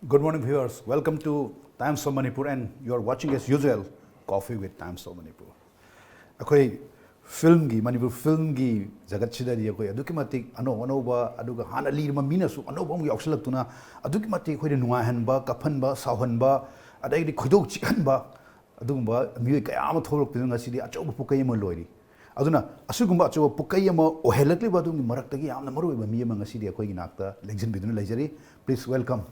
Good morning, viewers. Welcome to Times of Manipur, and you are watching as usual Coffee with Times of Manipur. Akoi film gi Manipur film gi jagat chida di akoi aduki mati anoba aduga hana li ma mina su anoba mu yakselak tuna aduki mati khoi nuwa han ba kaphan ba sawan ba adai di khoidok chikan ba adugumba mi kaya ama tholok pinga sidi acho pukai ma loiri aduna asugumba acho pukai ma ohelakli ba dungi maraktagi amna maroi ba mi ma ngasidi akoi gi nakta lengsin biduna laijari. Please welcome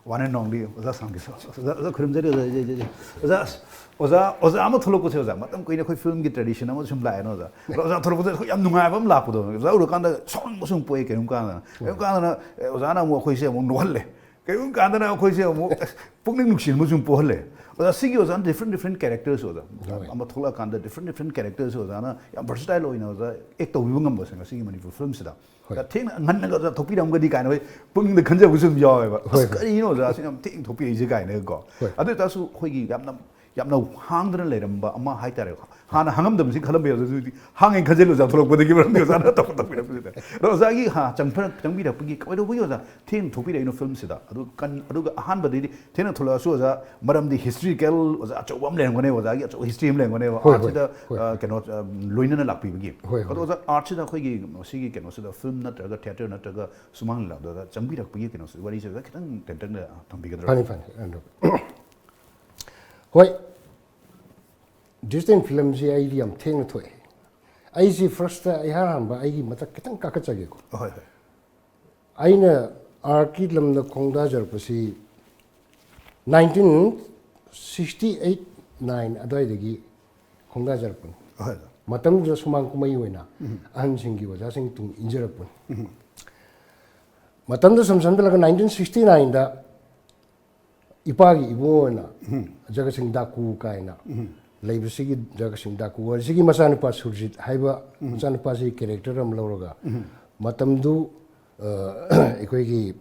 one and only Oza Shyamkishore. Oza khurumjari Oza ama tholok ko Oza matam koina khoi film gi tradition ama sum lai no Oza Oza tholok ko yam nungai bam lak do Oza uru kanda song sum poe ke um kana na Oza na mo khoi se mo nolle ke um kanda na khoi se mo pukning nuksin mo sum pohle Oza sigi Oza different characters Oza ama thola kanda different characters Oza na yam versatile oina Oza ek to wibungam bo sanga sigi Manipur film sida thing ngan ga thopi dam ga di kai na pung the khanja bu sum yaw ba kari no za sim thing thopi ji kai na ko adu ta su khoi gi yamna hangdra leiramba ama hai tare hana hangam dam si khalam be ju hangin khajelu za tholok bodagi bar ni za na ta bi ro za gi ha changbi da pgi ko do bu za thing thopi da ino film sida adu kan adu ga han ba di thena thola su za maram di historical za chawam leng gone za gi history leng gone art da keno loina na lakpi gi adu za art da khoi gi si gi keno sida film na tra ga theater na tra ga Shumang Lila da changbi da pgi keno su wari se ga kitang ten da thambi ga Fine. Why? Distant films I am thing to I see first I have I mata kitang kakachagi ko. I na arcade lam the Kongdajar pasi 1968-9 adai Kongdajar pun. Matam jo Shumang kumai wena an singi was asing tung injure pun. Matam jo samsam like 1969 da ipagi ibona jagasing daku kaina leibsigi jagasing daku sigi masana pa surjit haiba masana pa si character am loroga matamdu ekoigi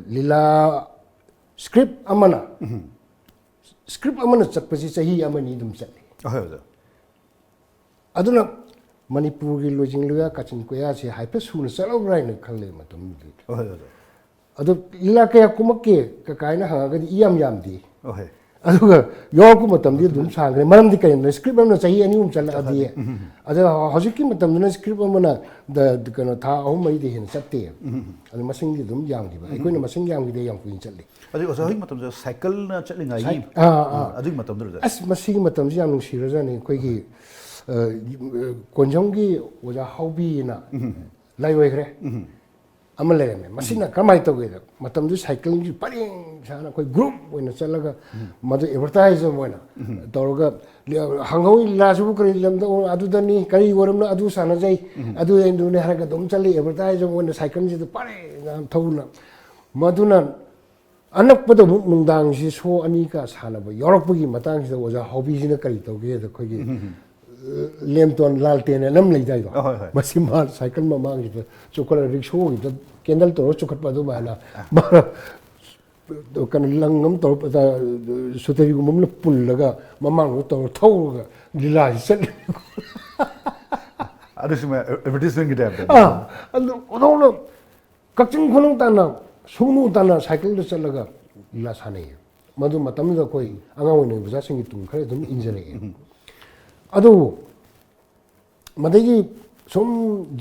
lila script amana chakpasi chahi amani dum chali aduna Manipur gi lojing luya kachin koya si haipa suna chalo rai na khalle matam adu lila kaya kumake kakaina hanga di yam di aduga yoku matam di dum sangre maram di kaina script amna chahi ani chala adi adu hojiki matam na script amna da kana tha ahum mai di hin chatte adu masing di dum yam di ba ekoina masing yam gi de yam kuin challe adu osa hi matam cycle na chalinga yi adu matam dur as masing matam ji yam sira jani koi gi konjong gi oja hobby na lai wai gre amalere me masina kamai to ge matam du cycling ji paring sana koi group oina chalaga madu advertise oina toroga hangoi la su kri lam da adu dani kai woram na adu sana jai adu endu ne haraga dum chali advertise oina cycling ji pare na thona maduna anak pada mungdang si so ani ka sana ba yorok gi matang si oja hobby ji na kari to ge da koi lemton lalten nam lei dai do masimal cycle ma mang ji chokala rickshaw gi candle to chokhat pa do ba na kan langam to da sutari gu mum pul laga mamang to thau ga lila set adu sima advertisement gi dab no kakching khulung ta na sunu ta na cycle de chalaga lila sanai madu matam da koi anga woni buja singi tung khare dum injere adu madagi some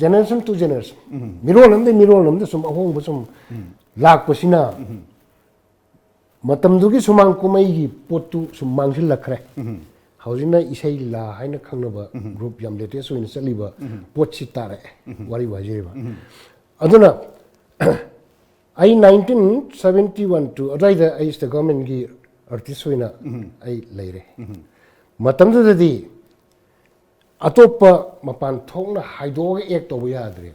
generation to generation mirol namde some ahong busum lak pasina matam dugi sumang kumai gi potu sumang sil lakhre haujina isai la haina khangnaba group yam latest oina chaliba potchi tare wari wajeba aduna I 1971 to aida I is the government gi artist oina I leire matam du di atoppa mapan thongna haidoga ek to yadre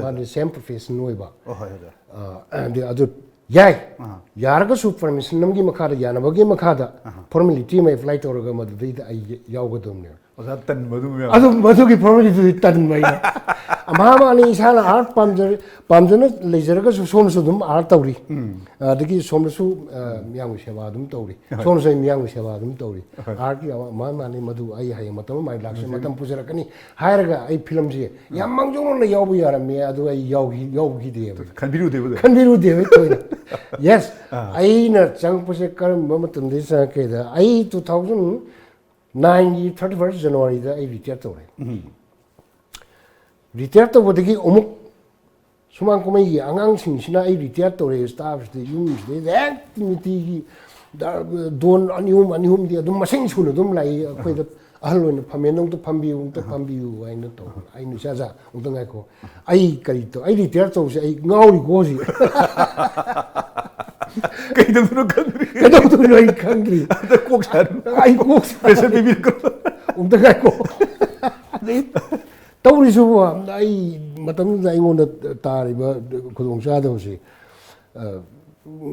man the same profession noiba and adu yai yarga su permission namgi makhada yanabagi makhada formality mai flight oraga madai ai yawga domne 어자 딴 뭐도 아주 뭐저기 프로젝트도 있다는 거야. 아마마니 이사는 아트 밤저는 레저가 소문서 좀 알다우리. 아득이 소문수 미양우 세와 좀 떠우리. 소문서 미양우 세와 좀 떠우리. 아르기 아마마니 모두 아이 하이 마탐 마이 락시 마탐 부저라까니 하이르가 이 필름지 양망종으로 여부 야람이 아두 아이 여기 돼요. 간비루 되거든. 간비루 돼요. Yes. 아이나 장포색깔 뭐부터 되사케다. 아이 2009이 31st January다 아이 리타이어 떠오래. 리타이어 떠보더기 어묵 수만코메이 앙앙싱시나 아이 리타이어 떠오래 스타프스데 융스데 액티비티 돈 아니홈디 좀 마생수는 좀 라이 거기다 알로는 파면동도 판비용도 판비유 아이는 또 아이는 자자 엉덩이고 아이 까리또 아이 리타이어 떠오시 아이 나우리 고지 그이정도는 간비루. 그정도는 아이 간비루. 꼭 잘. 아이 꼭 그래서 비빌 거. 엉덩이고 떠오리수와 나이 마tamda 아이고는 따리바 고동사도시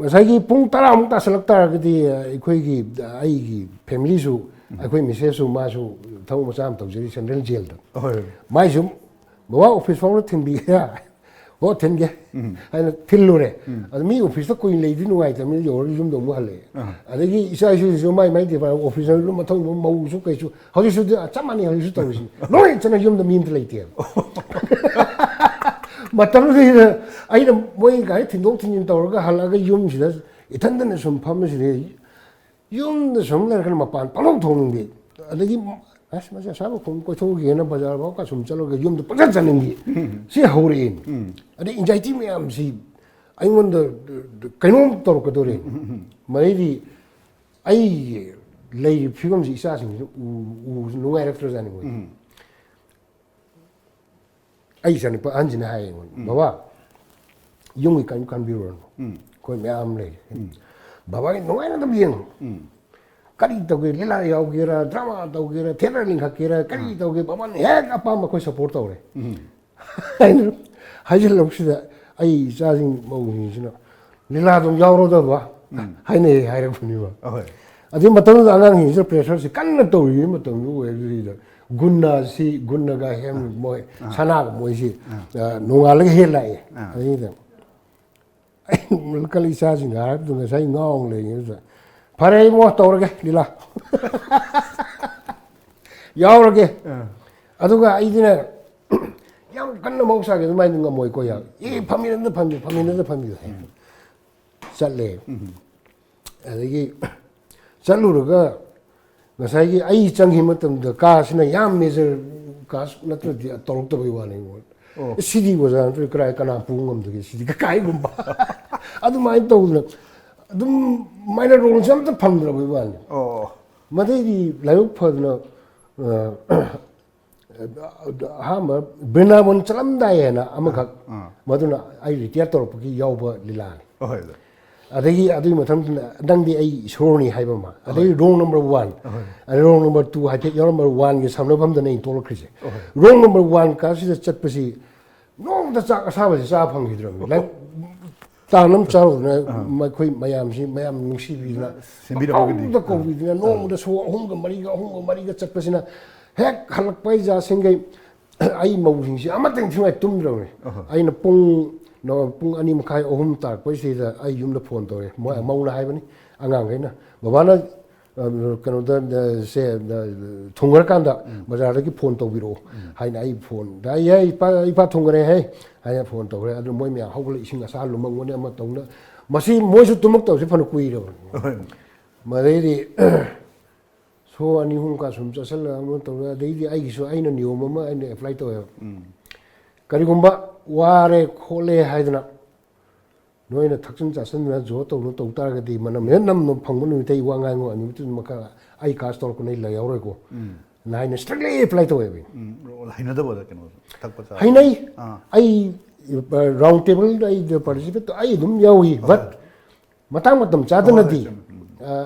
자기 뽕 따라मुꯛ 따슬럭따라그디 아이코이기 아이기 패밀리수 아이코이 미세수 마수 타우 마삼 타우지 센트럴 제일다 마이좀 뭐와 오피스 파워로 튕비야 뭐 튕게 아니 필로래 아미 오피스 코인 레이디 누가이다 미 요리 좀 너무 할래 아니 이사이수 좀 많이 되바 오피스로 마타우 마우수 그이수 하디수도 참만이 하디수 타우시 노이 저는 좀더 민들레이티 마tam도 아이는 뭐인가 틴동틴 떠오르가 할라가 юм시다 이탄데는 좀 파면시네 юм도 som날 그런 막반 빨로 도는데 아니 맞아 사고 공고 저기에는 바जार 가서 좀 잘로가 юм도 빠져 자는 게 시하우린 아니 인자이 팀이암시 아이원도 그놈 떠오르거든 말이 아이 레이 피검지 이사신 우 누가를 들어자는 거야 아이 전에 뭐 안지나 하이는 봐봐 용이 간 비로는 거의 매암래 봐봐 농아는 좀 비행 까리 또그 릴라 야오기라 드라마 또기라 테러링 갖기라 까리 또그 봐봐 해 아빠 뭐 거기 서포트 오래 아이는 하실 없이다 아이 자신 뭐지나 릴라 좀 야오로도 봐 하이네 하이라 분이 봐 아주 맞다는 안랑 이제 프레셔스 깐나 또 이 맞다 누구 애들이 군나시 군나가 햄 뭐 사나가 뭐지 농알게 해라에 아니다 물깔 이사진 알도 사이 나옹래 이래서 바래 뭐 떠오르게 릴라 야오르게 아두가 아이디네 양 간나 먹사게 좀 많이 뭐 있고야 이 파미는데 파미는데 살래 이게 살루르가 ngасai ai changhi matam da ka sina yam measure ka natro di torok to biwa nei mo sidi was an tri krai kana pungam de sidi ka kai gumba adu mai to na dum minor role jam ta phamdra biwa ni madai di layuk phadna hama brindavan chalamda yana amaka maduna ai retire torok ki yawba lila adagi adui matam dangdi ai soroni haiba ma adagi wrong number 1 and wrong number 2 hai your number 1 ge samno bam da nei tol khrise wrong number 1 ka si chat pasi no da cha sa ba sa phang gi drum like ta nam cha na ma khoi mayam nungsi bi na simbi da ko bi na no da so hum ga mari ga chat pasi na hek halak pai ja singai ai mau sing si amateng thungai tum drum ai na pung no pung ani makai ohum tar poi se da ai yum da phone to mo mau na hai bani angang kai na babana kano da se thungar kan da bazar ki phone to biro hai na ai phone da ye ipa thungare hai hai phone to re adu moi mya hawle ising asa lu mang woni ama to na masi moi su tumak to se phanu kui ro ma dei di so ani hum ka sum cha sal mo to da dei di ai gi so ai na niom ma ai ne flight to kari gumba 와레 콜레 하이드나 너희는 탁선 자선이나 저도 또 따라가디 만남 맨남노 방문이 돼 이왕한 거 아니면 좀 막아 아이 가스톨 거네 라요래고 나이는 스트레이트 플라이트 웨비 하이나도 보다 ken takpata 하이나이 아이 라운드 테이블 아이 파티시페트 아이 좀 야위 but 마땅 자드나디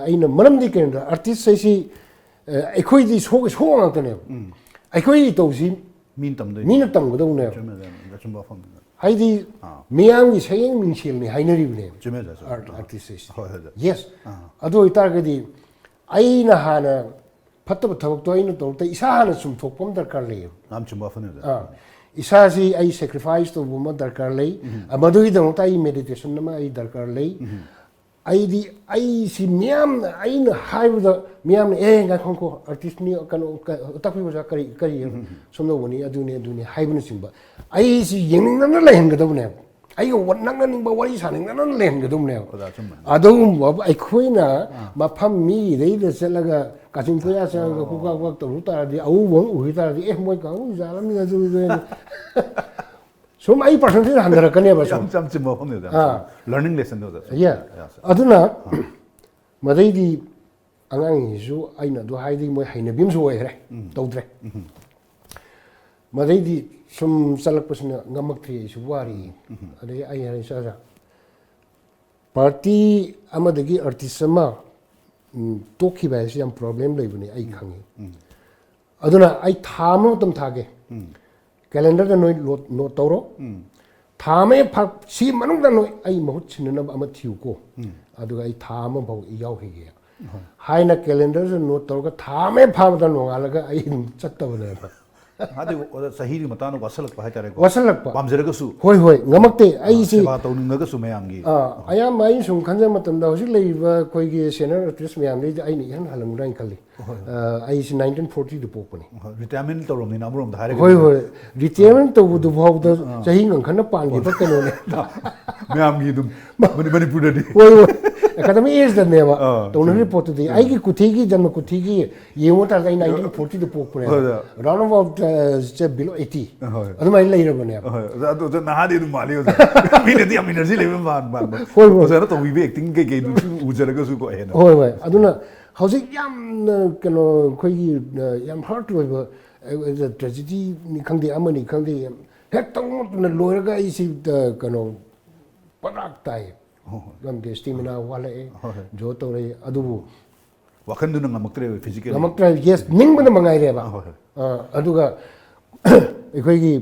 아이는 만남디 ken 아티스트 세시 에코이디 소강 때네 에코이디 도시 민tam도 그동네 하이디 미양이 세행 민실니 하이너리브네 아티스트 yes 아도 이따가디 아이나 하나 ꯐꯠꯇꯕ ꯊꯕꯛꯇꯣ ꯑꯩꯅ ꯇꯧꯔꯛꯇ ꯏꯁꯥꯅ ꯆꯨꯝꯊꯣꯛꯄ ꯑꯃ ꯗꯔꯀꯥꯔ ꯂꯩꯌꯦꯕ ꯌꯥꯝ ꯆꯨꯝꯕ ꯋꯥꯐꯝꯅꯦ ꯏꯁꯥꯁꯤ ꯑꯩ ꯁꯦꯀ꯭ꯔꯤꯐꯥꯏꯁ ꯇꯧꯕ ꯑꯃ ꯗꯔꯀꯥꯔ ꯂꯩ ꯃꯗꯨꯒꯤꯗꯃꯛꯇ ꯑꯩ ꯃꯦꯗꯤꯇꯦꯁꯟ ꯑꯃ ꯑꯩ ꯗꯔꯀꯥꯔ ꯂꯩ ꯑꯩꯗꯤ ꯑꯩꯁꯤ ꯃꯤꯌꯥꯝꯅ ꯑꯩꯅ ꯍꯥꯏꯕꯗ ꯃꯤꯌꯥꯝꯅ ꯉꯥꯏꯈꯣ ꯑꯥꯔꯇꯤꯁꯅꯤ ꯀꯩꯅꯣ ꯇꯥꯛꯄꯤꯕ ꯀꯔꯤ ꯁꯣꯝꯗꯧꯕꯅꯤ ꯑꯗꯨꯅꯤ ꯍꯥꯏꯕꯅꯆꯤꯡꯕ ꯑꯩꯁꯤ ꯌꯦꯡꯅꯤꯡꯗꯅ ꯂꯩꯍꯟꯒꯗꯕꯅꯦꯕ ꯑꯩꯒ ꯅꯪꯅꯅꯤꯡꯕ ꯋꯥꯔꯤ ꯁꯥꯅꯤꯡꯗꯅ ꯂꯩꯍꯟꯒꯗꯕꯅꯦꯕ ꯑꯗꯨꯒꯨꯝꯕ ꯑꯩꯈꯣꯏꯅ ꯃꯐꯝ ꯃꯤꯒꯤꯗꯩꯗ ꯆꯠꯂꯒ ꯀꯥꯆꯤꯟ ꯀꯣꯏꯌꯥ ꯆꯪꯉꯒ ꯀꯨꯀꯥꯛ ꯇꯧꯔꯨ ꯇꯥꯔꯗꯤ ꯑꯎꯕ ꯑꯃ ꯎꯈꯤ ꯇꯥꯔꯗꯤ ꯃꯣꯏ ꯀꯥꯡꯕꯨ ꯖꯥꯠꯂꯝꯅꯤꯅ ꯑꯗꯨ ꯁꯨꯝ ꯑꯩ ꯄꯔꯁꯦꯟꯇꯦꯖ ꯍꯟꯊꯔꯛꯀꯅꯦꯕ ꯁꯨꯝ ꯌꯥꯝ ꯆꯨꯝꯕ ꯋꯥꯐꯝꯅꯦ ꯂꯔꯅꯤꯡ ꯂꯦꯁꯟ ꯑꯗꯨꯅ ꯃꯗꯩꯗꯤ ꯑꯉꯥꯡꯁꯤꯡꯁꯤꯁꯨ ꯑꯩꯅ ꯑꯗꯨ ꯍꯥꯏꯗꯤ ꯃꯣꯏ ꯍꯩꯅꯕꯤ ꯑꯃꯁꯨ ꯑꯣꯏꯈ꯭ರೆ ꯇꯧꯗ꯭ꯔꯦ ꯃꯗꯩꯗꯤ ꯁꯨꯝ ꯆꯠꯂꯛꯄꯁꯤꯅ ꯉꯝꯃꯛꯇ꯭ꯔꯤ ꯑꯩꯁꯨ ꯋꯥꯔꯤ ꯑꯗꯒꯤ ꯑꯩ ꯍꯥꯏꯔꯦ ꯆꯥꯖꯥ ꯄꯥꯔꯇꯤ ꯑꯃꯗꯒꯤ ꯑꯥꯔꯇꯤꯁ ꯑꯃ ꯇꯣꯛꯈꯤꯕ ꯍꯥꯏꯁꯤ ꯌꯥꯝ ꯄ꯭ꯔꯣꯕ꯭ꯂꯦꯝ ꯂꯩꯕꯅꯤ ꯑꯩ ꯈꯪꯉꯤ ꯑꯗꯨꯅ ꯑꯩ ꯊꯥ ꯑꯃ ꯃꯇꯝ ꯊꯥꯒꯦ ꯀꯦꯂꯦꯟꯗꯔꯗ ꯅꯣꯏ ꯅꯣꯠ ꯇꯧꯔꯣ ꯊꯥ ꯑꯃ ꯁꯤ ꯃꯅꯨꯡꯗ ꯅꯣꯏ ꯑꯩ ꯃꯍꯨꯠ ꯁꯤꯟꯅꯅꯕ ꯑꯃ ꯊꯤꯌꯨꯀꯣ ꯑꯗꯨꯒ ꯑꯩ ꯊꯥ ꯑꯃ ꯐꯥꯎ ꯌꯥꯎꯈꯤꯒꯦ ꯍꯥꯏꯅ ꯀꯦꯂꯦꯟꯗꯔꯗ ꯅꯣꯠ ꯇꯧꯔꯒ ꯊꯥ ꯑꯃ ꯐꯥꯕꯗ ꯅꯣꯡꯉꯥꯜꯂꯒ ꯑꯩ ꯑꯗꯨꯝ ꯆꯠꯇꯕꯅꯦꯕ ꯍꯥꯏꯗꯤ ꯆꯍꯤꯒꯤ ꯃꯇꯥꯡꯗ ꯋꯥꯁꯜꯂꯛꯄ ꯍꯥꯏꯇꯥꯔꯦꯀꯣ ꯋꯥꯁꯜꯂꯛꯄ ꯄꯥꯝꯖꯔꯒꯁꯨ ꯍꯣꯏ ꯉꯝꯃꯛꯇꯦ ꯑꯩꯁꯤ ꯁꯦꯕꯥ ꯇꯧꯅꯤꯡꯉꯒꯁꯨ ꯃꯌꯥꯝꯒꯤ ꯑꯌꯥꯝꯕ ꯑꯩꯅ ꯁꯨꯝ ꯈꯟꯖꯕ ꯃꯇꯝꯗ ꯍꯧꯖꯤꯛ ꯂꯩꯔꯤꯕ ꯑꯩꯈꯣꯏꯒꯤ ꯁꯦꯅꯤꯌꯔ ꯑꯥꯔꯇꯤꯁ ꯃꯌꯥꯝꯗꯩꯗꯤ ꯑꯩꯅ ꯏꯍꯟ ꯍꯜꯂꯝꯒꯗ꯭ꯔꯥ ꯍꯥꯏꯅ ꯈꯜꯂꯤ ꯑꯩꯁꯤ 1940ꯗ ꯄꯣꯛꯄꯅꯤ ꯔꯤꯇꯥꯌꯔꯃꯦꯟ ꯇꯧꯔꯕꯅꯤꯅ ꯑꯃꯔꯣꯝꯗ ꯍꯥꯏꯔꯒꯗꯤ ꯍꯣꯏ ꯔꯤꯇꯥꯌꯔꯃꯦꯟ ꯇꯧꯕꯗꯨ ꯐꯥꯎꯗ ꯆꯍꯤ ꯉꯟꯈꯠꯅ ꯄꯥꯟꯈꯤꯕ ꯀꯩꯅꯣꯅꯦ ꯃꯌꯥꯝꯒꯤ ꯑꯗꯨꯝ ꯃꯅꯤꯄꯨꯔꯗꯗꯤ ꯍꯣꯏ ꯑꯦꯀꯥꯗꯃꯤꯛ ꯑꯦꯖꯗꯅꯦꯕ ꯇꯧꯅꯔꯤꯕ ꯄꯣꯠꯇꯨꯗꯤ ꯑꯩꯒꯤ ꯀꯨꯊꯤꯒꯤ ꯖꯟꯃ ꯀꯨꯊꯤꯒꯤ ꯌꯦꯡꯕ ꯃꯇꯝꯗ ꯑꯩ 1940ꯗ ꯄꯣꯛꯄꯅꯦꯕ ꯔꯥꯎꯟ ꯑꯕꯥꯎꯠ ꯕꯤꯂꯣ 80 ꯑꯗꯨꯃꯥꯏꯅ ꯂꯩꯔꯕꯅꯦꯕ ꯑꯗꯨ ꯅꯍꯥꯗꯤ ꯑꯗꯨꯝ ꯃꯥꯜꯂꯤ ꯃꯤꯅꯗꯤ ꯌꯥꯝ ꯏꯅꯔꯖꯤ ꯂꯩꯕ ꯃꯥꯟꯕ ꯍꯣꯏ ꯑꯣꯖꯥꯅ ꯇꯧꯕꯤꯕ ꯑꯦꯛꯇꯤꯡ ꯀꯩꯀꯩꯗꯨꯁꯨ ꯎꯖꯔꯒꯁꯨ ꯀꯣ ꯍꯦꯟꯅ ꯍꯣꯏ ꯑꯗꯨꯅ ꯍꯧꯖꯤꯛ ꯌꯥꯝꯅ ꯀꯩꯅꯣ ꯑꯩꯈꯣꯏꯒꯤ ꯌꯥꯝ ꯍꯥꯔꯠ ꯑꯣꯏꯕ ꯇ꯭ꯔꯦꯖꯤꯗꯤꯅꯤ ꯈꯪꯗꯦ ꯑꯃꯅꯤ ꯈꯪꯗꯦ ꯍꯦꯛ ꯇꯧꯕ ꯃꯇꯝꯗ ꯂꯣꯏꯔꯒ ꯑꯩꯁꯤ ꯀꯩꯅꯣ ꯄꯗꯥꯛ ꯇꯥꯏ ꯉꯝꯗꯦ ꯁ꯭ꯇꯦꯃꯤꯅꯥ ꯋꯥꯠꯂꯛꯑꯦ ꯖꯣ ꯇꯧꯔꯛꯑꯦ ꯑꯗꯨꯕꯨ ꯋꯥꯈꯟꯗꯨꯅ ꯉꯝꯃꯛꯇ꯭ꯔꯦꯕ ꯐꯤꯖꯤꯀꯦꯜꯂꯤ ꯉꯝꯃꯛꯇ꯭ꯔꯦ ꯌꯦꯁ ꯅꯤꯡꯕꯅ ꯃꯉꯥꯏꯔꯦꯕ ꯑꯗꯨꯒ ꯑꯩꯈꯣꯏꯒꯤ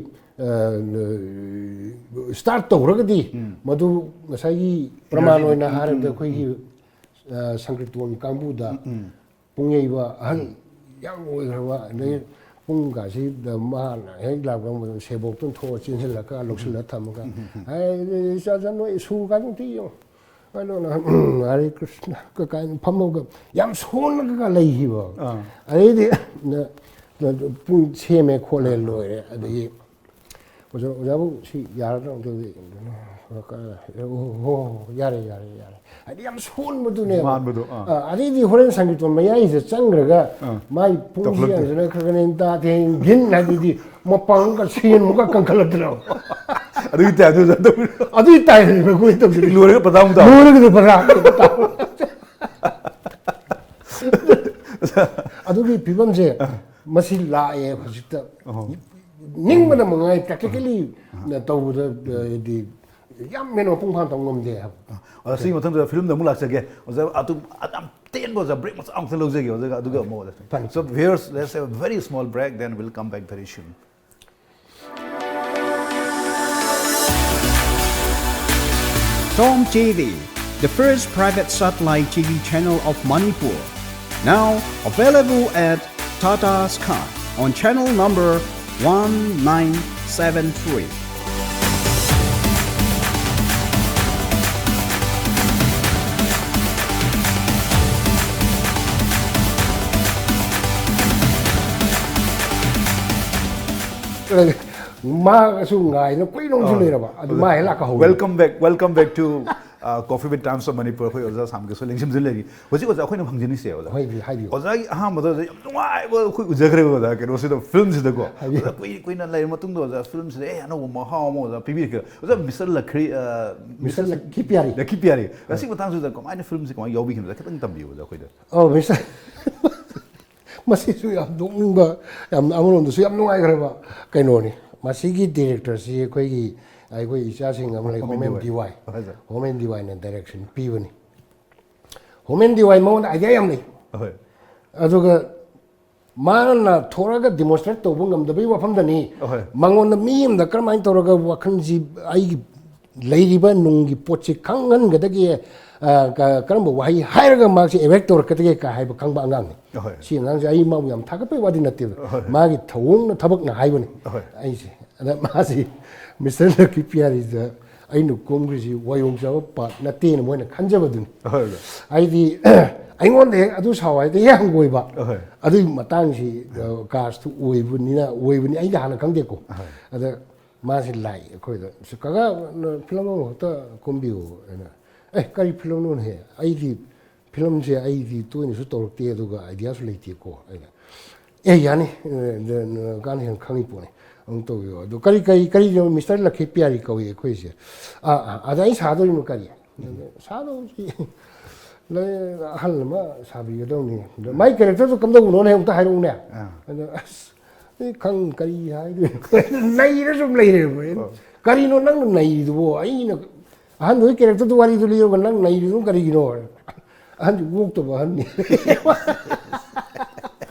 ꯁ꯭ꯇꯥꯔꯠ ꯇꯧꯔꯒꯗꯤ ꯃꯗꯨ ꯉꯁꯥꯏꯒꯤ ꯄ꯭ꯔꯃꯥꯟ ꯑꯣꯏꯅ ꯍꯥꯏꯔꯕꯗ ꯑꯩꯈꯣꯏꯒꯤ ꯁꯪꯀ꯭ꯔꯤꯇꯣꯟ ꯀꯥꯡꯕꯨꯗ ꯄꯨꯡ ꯌꯩꯕ ꯑꯍꯜ ꯌꯥꯝ ꯑꯣꯏꯈ꯭ꯔꯕ ꯑꯗꯒꯤ ꯄꯨꯡꯒꯁꯤꯗ ꯃꯥꯅ ꯍꯦꯛ ꯂꯥꯛꯄ ꯃꯇꯝꯗ ꯁꯦꯕꯣꯛꯇꯨꯅ ꯊꯣꯛꯑ ꯆꯦꯟꯁꯤꯜꯂꯒ ꯂꯧꯁꯤꯜꯂꯒ ꯊꯝꯃꯒ ꯏꯆꯥ ꯅꯣꯏ ꯁꯨꯔꯒ ꯅꯨꯡꯇꯤ ꯌꯦꯡꯉꯣ ꯀꯩꯅꯣꯅ ꯍꯔꯦ ꯀ꯭ꯔꯤꯁꯅ ꯀꯥꯏꯅ ꯐꯝꯃꯒ ꯌꯥꯝ ꯁꯣꯜꯂꯒ ꯂꯩꯈꯤꯕ ꯑꯗꯩꯗꯤ ꯄꯨꯡ ꯁꯦꯝꯃꯦ ꯈꯣꯠꯂꯦ ꯂꯣꯏꯔꯦ ꯑꯗꯒꯤ ꯑꯣꯖꯥꯕꯨ ꯁꯤ ꯌꯥꯔꯗ꯭ꯔꯥ ꯑꯗꯨꯗꯤ ꯌꯥꯔꯦ ꯍꯥꯏꯗꯤ ꯌꯥꯝ ꯁꯣꯟꯕꯗꯨꯅꯦꯕ ꯑꯗꯩꯗꯤ ꯍꯣꯔꯦꯟ ꯁꯪꯒꯤꯇꯣꯟ ꯃꯌꯥꯏꯁꯤꯗ ꯆꯪꯈ꯭ꯔꯒ ꯃꯥꯏ ꯄꯨꯡꯁꯤ ꯌꯥꯝꯁꯤꯅ ꯈꯔ ꯇꯥꯊꯦꯡ ꯒꯤꯟ ꯍꯥꯏꯗꯨꯗꯤ ꯃꯄꯥꯡꯒ ꯁꯦꯟꯃꯨꯛꯀ ꯀꯟꯈꯠꯂꯛꯇ꯭ꯔꯕ ꯑꯗꯨꯒꯤ ꯇꯥꯏꯞꯇ ꯑꯗꯨꯒꯤ ꯇꯥꯏꯞꯇ ꯑꯩꯈꯣꯏ ꯇꯧꯗꯣꯏ ꯂꯣꯏꯔꯒ ꯄꯗꯥꯃꯨꯛ ꯇꯥꯕ ꯂꯣꯏꯔꯒꯗ ꯄꯗꯥ ꯑꯗꯨꯒꯤ ꯐꯤꯕꯝꯁꯦ ꯃꯁꯤ ꯂꯥꯛꯑꯦ ꯍꯧꯖꯤꯛꯇ ꯅꯤꯡꯕꯅ ꯃꯉꯥꯏ ꯄ꯭ꯔꯦꯛꯇꯤꯀꯦꯂꯤ ꯇꯧꯕꯗꯗꯤ ꯌꯥꯝ ꯃꯦꯟ ꯃꯄꯨꯡ ꯐꯥꯅ ꯇꯧꯕ ꯉꯝꯗꯦ ꯍꯥꯏꯕ ꯁꯤꯒꯤ ꯃꯊꯪꯗ ꯐꯤꯂꯝꯗ ꯑꯃꯨꯛ ꯂꯥꯛꯆꯒꯦ ꯑꯣꯖꯥ ꯑꯗꯨꯝ ꯌꯥꯝ ꯇꯦꯟꯕ ꯑꯣꯖꯥ ꯕ꯭ꯔꯦꯛ ꯃꯆꯥ ꯑꯃꯨꯛꯇ ꯂꯧꯖꯒꯦ ꯑꯣꯖꯥ ꯑꯗꯨꯒ ꯑꯃꯨꯛ ꯑꯣꯖꯥ So viewers, let's have a very small break, then we'll come back very soon. TOM TV, the first private satellite TV channel of Manipur. Now available at Tata Sky on channel number 1973. 마가수 nga이는 꾸이롱수 내려봐. 아주 마에 라카호. Welcome back to Coffee with Times of Manipur. 호이 어자 삼겨서 랭심질레기. 호지 어자 호이는 방전이세요. 어자. 호이 하이요. 어자기 아무도 정말 호이 우자 그래 어자. 그래서 필름스도 고. 꾸이는 라이 마뚱도 어자 필름스 에 하나 뭐 하모 어자 비비그. 어자 미스터 라키피아리. 라키피아리. 그래서 그 당시에 그 많이 필름스 그 여비 힘들 그때 담비요 어자 호이들. 미스터 마시수 야 농가 야 아무런도수 야 농아이 그래 봐. 그노니. 마시기 디렉터시 ꯑꯩꯈꯣꯏꯒꯤ ꯑꯩꯈꯣꯏ ꯏꯆꯥꯁꯤꯡ ꯑꯃ ꯂꯩ ꯍꯣꯃꯦꯟ ꯗꯤꯋꯥꯏ ꯍꯣꯃꯦꯟ ꯗꯤꯋꯥꯏꯅ direction ꯄꯤꯕꯅꯤ ꯍꯣꯃꯦꯟ ꯗꯤꯋꯥꯏ ꯃꯉꯣꯟꯗ idea ꯌꯥꯝ ꯂꯩ ꯑꯗꯨꯒ ꯃꯥꯅ ꯊꯣꯔꯒ ꯗꯤꯃꯣꯟꯁꯇ꯭ꯔꯦꯠ ꯇꯧꯕ ꯉꯝꯗꯕꯒꯤ ꯋꯥꯐꯝꯗꯅꯤ ꯃꯉꯣꯟꯗ ꯃꯤ ꯑꯃꯗ ꯀꯔꯝꯍꯥꯏꯅ ꯇꯧꯔꯒ ꯋꯥꯈꯜꯁꯤ ꯑꯩꯒꯤ ꯂꯩꯔꯤꯕ ꯅꯨꯡꯒꯤ ꯄꯣꯠꯁꯤ ꯈꯪꯍꯟꯒꯗꯒꯦ ꯀꯔꯝꯕ ꯋꯥꯍꯩ ꯍꯥꯏꯔꯒ ꯃꯥꯁꯤ ꯑꯦꯋꯦꯛ ꯇꯧꯔꯛꯀꯗꯒꯦ ꯀ ꯍꯥꯏꯕ ꯈꯪꯕ ꯑꯉꯥꯡꯅꯤ ꯁꯤ ꯑꯉꯥꯡꯁꯦ ꯑꯩ ꯃꯥꯕꯨ ꯌꯥꯝ ꯊꯥꯒꯠꯄꯩ ꯋꯥꯗꯤ ꯅꯠꯇꯦꯕ ꯃꯥꯒꯤ ꯊꯧꯑꯣꯡꯅ ꯊꯕꯛꯅ ꯍꯥꯏꯕꯅꯤ ꯑꯩꯁꯦ ꯑꯗ ꯃꯥꯁꯤ ꯃꯤꯁꯇꯔ ꯂꯛꯈꯤꯄ꯭ꯌꯥꯔꯤꯗ ꯑꯩꯅ ꯀꯨꯝꯈ꯭ꯔꯤꯁꯤ ꯋꯥꯌꯣꯡꯆꯥꯕ ꯄꯥꯠ ꯅꯠꯇꯦꯅ ꯃꯣꯏꯅ ꯈꯟꯖꯕꯗꯨꯅꯤ ꯍꯥꯏꯗꯤ ꯑꯩꯉꯣꯟꯗ ꯍꯦꯛ ꯑꯗꯨ ꯁꯥꯎ ꯍꯥꯏꯗꯤ ꯍꯦꯛ ꯍꯪꯒꯣꯏꯕ ꯑꯗꯨꯒꯤ ꯃꯇꯥꯡꯁꯤ ꯀꯥꯁꯇꯨ ꯑꯣꯏꯕꯅꯤ ꯑꯩꯗꯤ ꯍꯥꯟꯅ ꯈꯪꯗꯦꯀꯣ ꯑꯗ ꯃꯥꯁꯤ ꯂꯥꯛꯏ ꯑꯩꯈꯣꯏꯗ ꯀꯀꯥ ꯐꯤꯂꯝ ꯑꯃꯈꯛꯇ ꯀꯨꯝꯕꯤꯌꯨ ꯑꯩꯅ ꯀꯔꯤ ꯐꯤꯂꯝꯅꯣꯅꯦꯍꯦ ꯑꯩꯗꯤ ꯐꯤꯂꯝꯁꯦ ꯑꯩꯗꯤ ꯇꯣꯏꯅꯁꯨ ꯇꯧꯔꯛꯇꯦ ꯑꯗꯨꯒ ꯑꯥꯏꯗꯤꯌꯥꯁꯨ ꯂꯩꯇꯦꯀꯣ ꯑꯩꯅ ꯌꯥꯅꯤ ꯀꯥꯟꯅ ꯍꯦꯟꯅ ꯈꯪꯉꯤ ꯄꯣꯠꯅꯤ ꯑꯃꯨꯛ ꯇꯧꯕꯤꯌꯣ ꯑꯗꯣ ꯀꯔꯤꯅꯣ ꯃꯤꯁꯇꯔ ꯂꯛꯈꯤꯄ꯭ꯌꯥꯔꯤ ꯀꯧꯏ ꯑꯩꯈꯣꯏꯁꯦ ꯑꯗ ꯑꯩ ꯁꯥꯗꯣꯔꯤꯅꯣ ꯀꯔꯤ ꯁꯥꯗꯧꯁꯤ ꯑꯍꯜ ꯑꯃ ꯁꯥꯕꯤꯒꯗꯧꯅꯤ ꯃꯥꯏ ꯀꯦꯔꯦꯛꯇꯔꯗꯨ ꯀꯝꯗꯧꯕꯅꯣꯅꯦ ꯑꯃꯨꯛꯇ ꯍꯥꯏꯔꯛꯎꯅꯦ ꯑꯗ ꯑꯁ ꯈꯪ ꯀꯔꯤ ꯍꯥꯏꯗꯣꯏꯅꯣ ꯅꯩꯔ ꯁꯨꯝ ꯂꯩꯔꯦꯕ ꯀꯔꯤꯅꯣ ꯅꯪꯅ ꯅꯩꯔꯤꯗꯨꯕꯣ ꯑꯩꯅ ꯑꯍꯟꯗꯨꯒꯤ ꯀꯦꯔꯦꯛꯇꯔꯗꯨ ꯋꯥꯔꯤꯗꯨ ꯂꯤꯔꯒ ꯅꯪ ꯅꯩꯔꯤꯗꯨ ꯀꯔꯤꯒꯤꯅꯣ ꯑꯍꯟꯗꯨ ꯑꯣꯛꯇꯕ ꯑꯍꯟꯅꯤ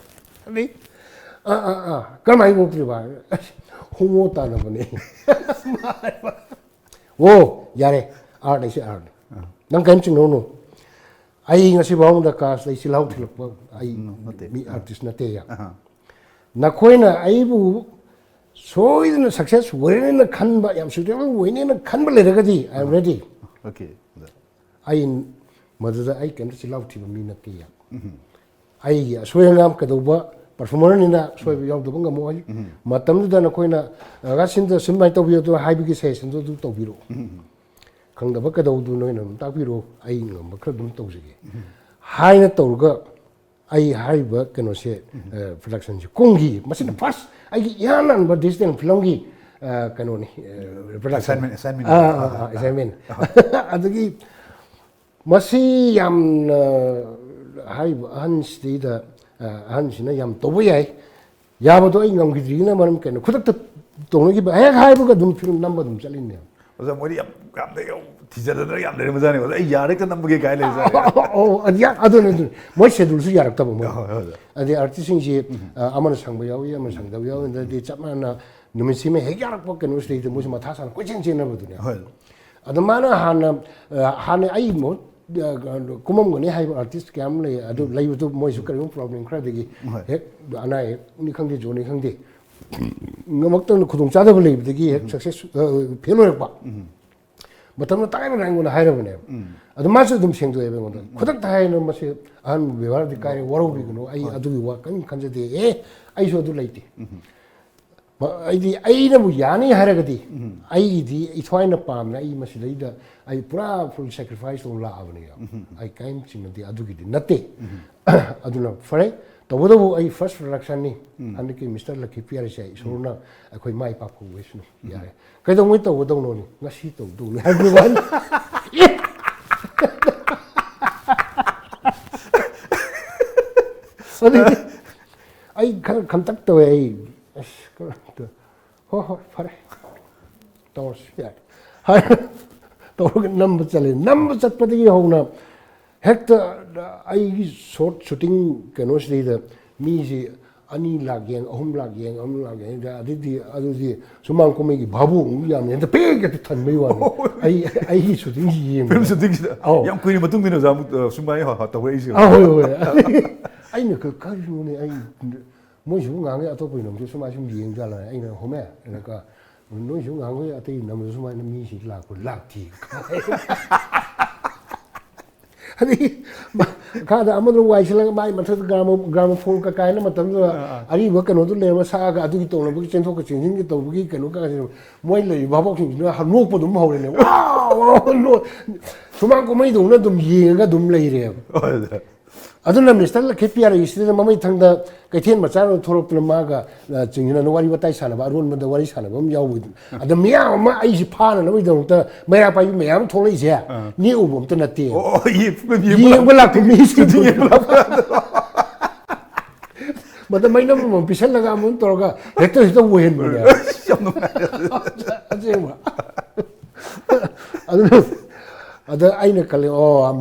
ꯀꯔꯝꯍꯥꯏꯅ ꯑꯣꯛꯇ꯭ꯔꯤꯕ ꯍꯣꯃꯣ ꯇꯥꯟꯅꯕꯅꯦ ꯑꯣ ꯌꯥꯔꯦ ꯑꯥꯔꯠ ꯍꯥꯏꯁꯦ ꯑꯥꯔꯠꯅꯤ ꯅꯪ ꯀꯔꯤꯝ ꯆꯤꯡꯅꯧꯅꯨ ꯑꯩ ꯉꯁꯤ ꯐꯥꯎꯕꯗ ꯀꯥꯁ ꯑꯩ ꯆꯤꯜꯍꯥꯎ ꯊꯤꯜꯂꯛꯄ ꯑꯩ ꯃꯤ ꯑꯥꯔꯇꯤꯁ ꯅꯠꯇꯦ ꯅꯈꯣꯏꯅ ꯑꯩꯕꯨ ꯁꯣꯏꯗꯅ ꯁꯛꯁꯦꯁ ꯑꯣꯏꯔꯦꯅ ꯈꯟꯕ ꯌꯥꯝ ꯁꯨꯇꯦꯕꯜ ꯑꯣꯏꯅꯦꯅ ꯈꯟꯕ ꯂꯩꯔꯒꯗꯤ ꯑꯥꯏ ꯑꯦꯝ ꯔꯦꯗꯤ ꯑꯩ ꯃꯗꯨꯗ ꯑꯩ ꯀꯩꯝꯇ ꯆꯤꯜꯍꯥꯎ ꯊꯤꯕ ꯃꯤ ꯅꯠꯇꯦ ꯑꯩꯒꯤ ꯑꯁꯣꯏ ꯑꯉꯥꯝ ꯀꯩꯗꯧꯕ ꯄꯔꯐꯣꯔꯃꯔꯅꯤꯅ ꯁꯣꯏꯕ ꯌꯥꯎꯗꯕ ꯉꯝꯃꯣꯏ ꯃꯇꯝꯗꯨꯗ ꯅꯈꯣꯏꯅ ꯉꯥꯁꯤꯟꯗ ꯁꯨꯃꯥꯏꯅ ꯇꯧꯕꯤꯌꯨ ꯑꯗꯨ ꯍꯥꯏꯕꯒꯤ ꯁꯖꯦꯁꯟꯗꯨ ꯑꯗꯨ ꯇꯧꯕꯤꯔꯛꯑꯣ ꯈꯪꯗꯕ ꯀꯩꯗꯧꯗꯨ ꯅꯣꯏꯅ ꯑꯗꯨꯝ ꯇꯥꯛꯄꯤꯔꯛꯑꯣ ꯑꯩ ꯉꯝꯕ ꯈꯔ ꯑꯗꯨꯝ ꯇꯧꯖꯒꯦ ꯍꯥꯏꯅ ꯇꯧꯔꯒ ꯑꯩ ꯍꯥꯏꯔꯤꯕ ꯀꯩꯅꯣꯁꯦ ꯄ꯭ꯔꯗꯛꯁꯟꯁꯦ ꯀꯨꯝꯈꯤ ꯃꯁꯤꯅ ꯐꯥꯔꯁ ꯑꯩꯒꯤ ꯏꯍꯥꯟ ꯍꯥꯟꯕ ꯗꯤꯖꯤꯇꯦꯜ ꯐꯤꯂꯝꯒꯤ ꯀꯩꯅꯣꯅꯤ ꯄ꯭ꯔꯗꯛꯁꯟ ꯑꯦꯁꯥꯏꯟꯃꯦꯟ ꯑꯗꯒꯤ ꯃꯁꯤ ꯌꯥꯝꯅ ꯍꯥꯏꯔꯤꯕ ꯑꯍꯟꯁꯤꯅ ꯌꯥꯝ ꯇꯧꯕ ꯌꯥꯏ ꯌꯥꯕꯗꯣ ꯑꯩ ꯉꯝꯈꯤꯗ꯭ꯔꯤꯒꯤꯅ ꯃꯔꯝ ꯀꯩꯅꯣ ꯈꯨꯗꯛꯇ ꯇꯧꯅꯈꯤꯕ ꯍꯦꯛ ꯍꯥꯏꯕꯒ ꯑꯗꯨꯝ ꯐꯤꯂꯝ ꯅꯝꯕ ꯑꯗꯨꯝ ꯆꯠꯂꯤꯅꯦ ꯑꯣꯖꯥ ꯃꯣꯏꯗꯤ ꯌꯥꯝ ꯊꯤꯖꯗꯅ ꯌꯥꯝ ꯂꯩꯔꯝꯕꯖꯥꯠꯅꯤ ꯑꯣꯖꯥ ꯑꯩ ꯌꯥꯔꯦꯛꯇ ꯅꯝꯕꯒꯦ ꯀꯥꯏ ꯂꯩꯖꯥꯠꯅꯤ ꯑꯗꯨꯅꯤ ꯃꯣꯏ ꯁꯦꯗꯨꯜꯁꯨ ꯌꯥꯔꯛꯇꯕ ꯃꯣꯏ ꯑꯗꯩ ꯑꯥꯔꯇꯤꯁꯁꯤꯡꯁꯤ ꯑꯃꯅ ꯁꯪꯕ ꯌꯥꯎꯏ ꯑꯃꯅ ꯁꯪꯗꯕ ꯌꯥꯎꯏ ꯑꯗꯩ ꯆꯞ ꯃꯥꯟꯅ ꯅꯨꯃꯤꯠꯁꯤꯃ ꯍꯦꯛ ꯌꯥꯔꯛꯄ ꯀꯩꯅꯣꯁꯤꯗꯩꯗ ꯃꯣꯏꯁꯨ ꯃꯊꯥ ꯁꯥꯅ ꯀꯣꯏꯆꯦꯟ ꯆꯦꯟꯅꯕꯗꯨꯅꯦ ꯑꯗꯣ ꯃꯥꯅ ꯍꯥꯟꯅ ꯑꯩ ꯀꯨꯝꯃꯝꯒꯅꯤ ꯍꯥꯏꯕ ꯑꯥꯔꯇꯤꯁ ꯀꯌꯥ ꯑꯃ ꯂꯩ ꯑꯗꯨ ꯂꯩꯕꯗꯨ ꯃꯣꯏꯁꯨ ꯀꯔꯤꯒꯨꯝꯕ ꯄ꯭ꯔꯣꯕ꯭ꯂꯦꯝ ꯈꯔꯗꯒꯤ ꯍꯦꯛ ꯑꯅꯥ ꯑꯌꯦꯛꯅꯤ ꯈꯪꯗꯦ ꯖꯣꯅꯤ ꯈꯪꯗꯦ ꯉꯃꯛꯇꯅ ꯈꯨꯗꯣꯡꯆꯥꯗꯕ ꯂꯩꯕꯗꯒꯤ ꯍꯦꯛ ꯁꯛꯁꯦꯁ ꯐꯦꯜ ꯑꯣꯏꯔꯛꯄ ꯃꯇꯝꯗ ꯇꯥꯏꯕꯅ ꯑꯩꯉꯣꯟꯗ ꯍꯥꯏꯔꯕꯅꯦꯕ ꯑꯗꯣ ꯃꯥꯁꯨ ꯑꯗꯨꯝ ꯁꯦꯡꯗꯣꯛꯑꯦꯕ ꯑꯩꯉꯣꯟꯗ ꯈꯨꯗꯛꯇ ꯍꯥꯏꯅ ꯃꯁꯤ ꯑꯍꯟꯕ ꯕꯦꯕꯥꯔꯗꯤ ꯀꯥꯏꯔꯦ ꯋꯥꯔꯧꯕꯤꯒꯅꯨ ꯑꯩ ꯑꯗꯨꯒꯤ ꯋꯥ ꯀꯔꯤꯝ ꯈꯟꯖꯗꯦ ꯑꯩꯁꯨ ꯑꯗꯨ ꯂꯩꯇꯦ ꯑꯩꯗꯤ ꯑꯩꯅꯕꯨ ꯌꯥꯅꯤ ꯍꯥꯏꯔꯒꯗꯤ ꯑꯩꯒꯤꯗꯤ ꯏꯊ꯭ꯋꯥꯏꯅ ꯄꯥꯝꯅ ꯑꯩ ꯃꯁꯤꯗꯩꯗ ꯑꯩ ꯄꯨꯔꯥ ꯐꯨꯜ ꯁꯦꯀ꯭ꯔꯤꯐꯥꯏꯁ ꯇꯧ ꯂꯥꯛꯑꯕꯅꯦ ꯑꯩ ꯀꯔꯤꯝ ꯆꯤꯡꯅꯗꯦ ꯑꯗꯨꯒꯤꯗꯤ ꯅꯠꯇꯦ ꯑꯗꯨꯅ ꯐꯔꯦ ꯇꯧꯕꯇꯕꯨ ꯑꯩ ꯐꯥꯔꯁ ꯄ꯭ꯔꯗꯛꯁꯟꯅꯤ ꯍꯟꯗꯛꯀꯤ ꯃꯤꯁꯇꯔ ꯂꯛꯈꯤꯄ꯭ꯌꯥꯔꯤꯁꯦ ꯏꯁꯣꯔꯅ ꯑꯩꯈꯣꯏ ꯃꯥꯏ ꯄꯥꯛꯄ ꯑꯣꯏꯁꯅꯨ ꯌꯥꯔꯦ ꯀꯩꯗꯧꯉꯩ ꯇꯧꯒꯗꯧꯅꯣꯅꯤ ꯉꯁꯤ ꯇꯧꯗꯧꯅꯤ ꯍꯥꯏꯕꯒꯤ ꯋꯥꯅꯤ ꯑꯗꯨꯗꯤ ꯑꯩ ꯈꯔ ꯈꯟꯇꯛ ꯇꯧꯋꯦ ꯑꯩ ꯍꯣꯏ ꯐꯔꯦ ꯇꯧꯔꯁꯤ ꯌꯥꯔꯦ ꯇꯧꯔꯒ ꯅꯝꯕ ꯆꯠꯂꯦ ꯅꯝꯕ ꯆꯠꯄꯗꯒꯤ ꯍꯧꯅ ꯍꯦꯛꯇ ꯑꯩꯒꯤ ꯁꯣꯔꯠ ꯁꯨꯇꯤꯡ ꯀꯩꯅꯣꯁꯤꯗꯩꯗ ꯃꯤꯁꯤ 2 ꯂꯥꯛ ꯌꯦꯡ 3 ꯂꯥꯛ ꯌꯦꯡ 1 ꯂꯥꯛ ꯌꯦꯡ ꯑꯗꯨꯗꯤ ꯁꯨꯃꯥꯡ ꯀꯨꯝꯍꯩꯒꯤ ꯚꯥꯕꯣꯛ ꯌꯥꯝ ꯍꯦꯛꯇ ꯄꯦꯛ ꯍꯦꯛꯇ ꯊꯟꯕꯩ ꯋꯥꯅꯤ ꯑꯩꯒꯤ ꯁꯨꯇꯤꯡꯁꯤ ꯌꯦꯡꯕ ꯐꯤꯂꯝ ꯁꯨꯇꯤꯡꯁꯤꯗ ꯌꯥꯝ ꯀꯨꯏꯅ ꯃꯇꯨꯡꯗ ꯑꯣꯖꯥ ꯑꯃꯨꯛ ꯁꯨꯃꯥꯏꯅ ꯇꯧꯔꯛꯏꯁꯦ ꯍꯣꯏ ꯑꯩꯅ ꯀꯔꯤꯅꯣꯅꯦ ꯑꯩ ꯃꯣꯏꯁꯨ ꯉꯥꯡꯉꯦ ꯑꯇꯣꯞꯄ ꯅꯝꯁꯨ ꯁꯨꯃꯥꯏꯅ ꯁꯨꯝ ꯌꯦꯡꯖꯥꯠꯂ ꯑꯩꯅ ꯍꯣꯃꯦ ꯑꯩꯅꯀ ꯅꯣꯏꯁꯨ ꯉꯥꯡꯉꯦ ꯑꯇꯩ ꯅꯝꯕꯁꯨ ꯁꯨꯃꯥꯏꯅ ꯃꯤꯁꯤ ꯂꯥꯛꯇꯦ ꯑꯗꯒꯤ ꯃꯈꯥꯗ ꯑꯃꯗ ꯋꯥꯏꯁꯤꯜꯂꯒ ꯃꯥꯏ ꯃꯊꯛꯇ ꯒ꯭ꯔꯥꯃꯣꯐꯣꯟ ꯀꯥꯏꯅ ꯃꯇꯝꯗꯨꯗ ꯑꯔꯤꯕ ꯀꯩꯅꯣꯗꯨ ꯂꯩꯔꯒ ꯁꯛꯑꯒ ꯑꯗꯨꯒꯤ ꯇꯧꯅꯕꯒꯤ ꯆꯦꯟꯊꯣꯛꯀ ꯆꯦꯟꯁꯤꯟꯒ ꯇꯧꯕꯒꯤ ꯀꯩꯅꯣ ꯀꯥꯁꯤ ꯃꯣꯏ ꯂꯩꯔꯤꯕ ꯚꯥꯕꯣꯛꯁꯤꯡꯁꯤꯅ ꯅꯣꯛꯄ ꯑꯗꯨꯝ ꯍꯧꯔꯦꯅꯦ ꯁꯨꯃꯥꯡ ꯀꯨꯝꯍꯩꯗꯧꯅ ꯑꯗꯨꯝ ꯌꯦꯡꯉꯒ ꯑꯗꯨꯝ ꯂꯩꯔꯦꯕ ꯑꯗꯨꯅ ꯃꯤꯁꯇꯔ ꯂꯛꯈꯤꯄ꯭ꯌꯥꯔꯤꯁꯤꯗ ꯃꯃꯩꯊꯪꯗ ꯀꯩꯊꯦꯜ ꯃꯆꯥꯗ ꯊꯣꯛꯂꯛꯇꯨꯅ ꯃꯥꯒ ꯆꯤꯡꯁꯤꯟꯅ ꯋꯥꯔꯤ ꯋꯥꯇꯥꯏ ꯁꯥꯟꯅꯕ ꯑꯔꯣꯟꯕꯗ ꯋꯥꯔꯤ ꯁꯥꯟꯅꯕ ꯑꯃ ꯌꯥꯎꯕꯗꯨ ꯑꯗ ꯃꯌꯥꯝ ꯑꯃ ꯑꯩꯁꯤ ꯐꯥꯅꯅꯕꯒꯤꯗꯃꯛꯇ ꯃꯩꯔꯥ ꯄꯥꯏꯕꯤ ꯃꯌꯥꯝ ꯊꯣꯛꯂꯛꯏꯁꯦ ꯅꯦꯛꯎꯕ ꯑꯝꯇ ꯅꯠꯇꯦ ꯌꯦꯡꯕ ꯂꯥꯛꯄ ꯃꯤꯁꯤꯡꯗꯨ ꯃꯇꯝ ꯑꯩꯅ ꯑꯃꯃꯝ ꯄꯤꯁꯜꯂꯒ ꯑꯃꯨꯛ ꯇꯧꯔꯒ ꯍꯦꯛꯇ ꯑꯣꯏꯍꯟꯕꯅꯦ ꯑꯁꯦꯡꯕ ꯑꯗꯨꯅ ꯑꯗ ꯑꯩꯅ ꯈꯜꯂꯦ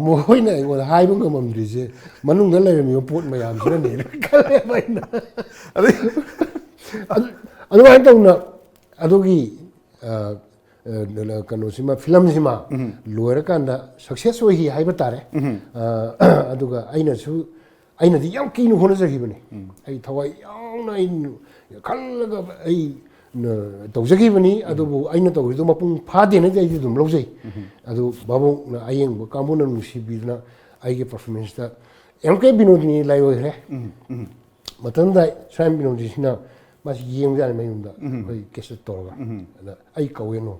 ꯃꯣꯏꯅ ꯑꯩꯉꯣꯟꯗ ꯍꯥꯏꯕ ꯉꯝꯃꯝꯗ꯭ꯔꯤꯁꯦ ꯃꯅꯨꯡꯗ ꯂꯩꯔꯝꯃꯤꯕ ꯄꯣꯠ ꯃꯌꯥꯝꯁꯤꯅꯅꯦꯅ ꯈꯜꯂꯦꯕ ꯑꯩꯅ ꯑꯗꯨꯃꯥꯏꯅ ꯇꯧꯅ ꯑꯗꯨꯒꯤ ꯀꯩꯅꯣꯁꯤꯃ ꯐꯤꯂꯝꯁꯤꯃ ꯂꯣꯏꯔꯀꯥꯟꯗ ꯁꯛꯁꯦꯁ ꯑꯣꯏꯈꯤ ꯍꯥꯏꯕ ꯇꯥꯔꯦ ꯑꯗꯨꯒ ꯑꯩꯅꯗꯤ ꯌꯥꯝ ꯀꯤꯅ ꯍꯣꯠꯅꯖꯈꯤꯕꯅꯤ ꯑꯩ ꯊꯋꯥꯏ ꯌꯥꯎꯅ ꯑꯩꯅ ꯈꯜꯂꯒ ꯑꯩ ꯇꯧꯖꯈꯤꯕꯅꯤ ꯑꯗꯨꯕꯨ ꯑꯩꯅ ꯇꯧꯔꯤꯗꯣ ꯃꯄꯨꯡ ꯐꯥꯗꯦꯅꯗꯤ ꯑꯩꯗꯤ ꯑꯗꯨꯝ ꯂꯧꯖꯩ ꯑꯗꯨ ꯚꯥꯕꯣꯛꯅ ꯑꯌꯦꯡꯕ ꯀꯥꯡꯕꯨꯅ ꯅꯨꯡꯁꯤꯕꯤꯗꯨꯅ ꯑꯩꯒꯤ ꯄꯔꯐꯣꯔꯃꯦꯟꯁꯇ ꯌꯥꯝ ꯀꯩ ꯕꯤꯅꯣꯗꯤꯅꯤ ꯂꯥꯏꯑꯣꯏꯈ꯭ꯔꯦ ꯃꯇꯝꯗ ꯁ꯭ꯋꯥꯏꯝ ꯕꯤꯅꯣꯗꯤꯁꯤꯅ ꯃꯥꯁꯤ ꯌꯦꯡꯕꯖꯥꯠꯅꯤ ꯃꯌꯨꯝꯗ ꯑꯩꯈꯣꯏ ꯀꯦꯁꯦꯠ ꯇꯧꯔꯒ ꯑꯗ ꯑꯩ ꯀꯧꯋꯦꯅꯣ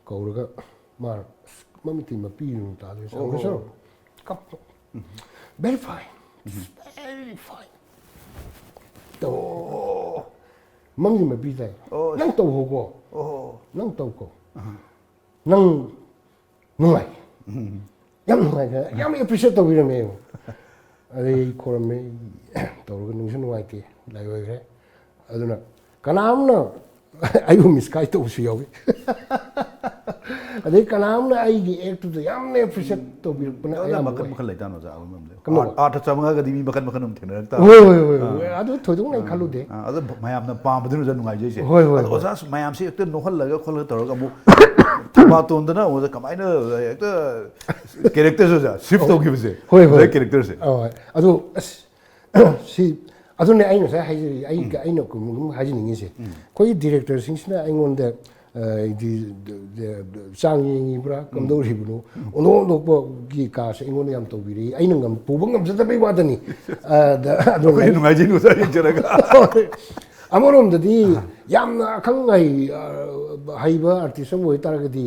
ꯀꯧꯔꯒ ꯃꯥꯅ ꯃꯃꯤꯠꯇꯤ ꯃꯄꯤꯅꯨ ꯇꯥꯗꯣꯏ ꯁꯪꯒꯁꯔ ꯀꯞꯄ very fine very fine ꯇꯧ ꯃꯪꯒꯤ ꯃꯄꯤ ꯇꯥꯏ ꯅꯪ ꯇꯧꯍꯧꯀꯣ ꯅꯪ ꯇꯧꯀꯣ ꯅꯪ ꯅꯨꯡꯉꯥꯏ ꯌꯥꯝ ꯅꯨꯡꯉꯥꯏꯈ꯭ꯔꯦ ꯌꯥꯝ ꯑꯦꯄ꯭ꯔꯤꯁꯤꯌꯦꯠ ꯇꯧꯕꯤꯔꯝꯃꯦ ꯑꯗꯩ ꯈꯣꯔꯝꯃꯦ ꯇꯧꯔꯒ ꯅꯨꯡꯁꯨ ꯅꯨꯡꯉꯥꯏꯇꯦ ꯂꯥꯏꯑꯣꯏꯈ꯭ꯔꯦ ꯑꯗꯨꯅ ꯀꯅꯥꯝꯅ ꯑꯩꯕꯨ ꯃꯤꯁꯀꯥꯏ ꯇꯧꯕꯁꯨ ꯌꯥꯎꯏ ꯑꯗꯩ ꯀꯅꯥꯝꯅ ꯑꯩꯒꯤ ꯑꯦꯛꯇꯨꯗ ꯌꯥꯝꯅ ꯑꯦꯄ꯭ꯔꯤꯁꯤꯌꯦꯠ ꯇꯧꯕꯤꯔꯛꯄꯅ ꯑꯌꯥꯝꯕ ꯃꯈꯜ ꯃꯈꯜ ꯂꯩꯇꯥꯅꯣ ꯑꯥꯔꯊ ꯆꯪꯉꯒꯗꯤ ꯃꯤ ꯃꯈꯜ ꯃꯈꯜ ꯑꯃ ꯊꯦꯡꯅꯔꯛꯇꯥ ꯍꯣꯏ ꯑꯗꯨ ꯊꯣꯏꯗꯣꯛꯅ ꯑꯩ ꯈꯜꯂꯨꯗꯦ ꯑꯗꯣ ꯃꯌꯥꯝꯅ ꯄꯥꯝꯕꯗꯨꯅ ꯅꯨꯡꯉꯥꯏꯖꯩꯁꯦ ꯑꯗꯣ ꯑꯣꯖꯥ ꯃꯌꯥꯝꯁꯦ ꯍꯦꯛꯇ ꯅꯣꯛꯍꯜꯂꯒ ꯈꯣꯠꯂꯒ ꯇꯧꯔꯒ ꯑꯃꯨꯛ ꯊꯕꯥꯇꯣꯟꯗꯅ ꯑꯣꯖꯥ ꯀꯃꯥꯏꯅ ꯍꯦꯛꯇ ꯀꯦꯔꯦꯛꯇꯔꯁꯦ ꯑꯣꯖꯥ ꯁꯤꯐ ꯇꯧꯈꯤꯕꯁꯦ ꯑꯣꯖꯥꯒꯤ ꯀꯦꯔꯦꯛꯇꯔꯁꯦ ꯑꯗꯨ ꯑꯁ ꯁꯤ ꯑꯗꯨꯅꯦ ꯑꯩ ꯉꯁꯥꯏ ꯍꯥꯏꯖꯔꯤ ꯑꯩꯅ ꯍꯥꯏꯖꯅꯤꯡꯉꯤꯁꯦ ꯑꯩꯈꯣꯏꯒꯤ ꯗꯤꯔꯦꯛꯇꯔꯁꯤꯡꯁꯤꯅ ꯑꯩꯉꯣꯟꯗ ꯆꯥꯡ ꯌꯦꯡꯉꯤꯕ꯭ꯔꯥ ꯀꯝꯗꯧꯔꯤꯕꯅꯣ ꯑꯣꯟꯊꯣꯛ ꯑꯣꯟꯊꯣꯛꯄꯒꯤ ꯀꯥꯁꯦ ꯑꯩꯉꯣꯟꯗ ꯌꯥꯝ ꯄꯤꯔꯛꯏ ꯑꯩꯅ ꯄꯨꯕ ꯉꯝꯖꯗꯕꯩ ꯋꯥꯗꯅꯤ ꯑꯩꯈꯣꯏ ꯅꯨꯡꯉꯥꯏꯖꯩ ꯑꯣꯖꯥ ꯌꯦꯡꯖꯔꯒ ꯑꯃꯔꯣꯝꯗꯗꯤ ꯌꯥꯝꯅ ꯑꯈꯪ ꯍꯩꯕ ꯑꯥꯔꯇꯤꯁ ꯑꯃ ꯑꯣꯏꯇꯥꯔꯒꯗꯤ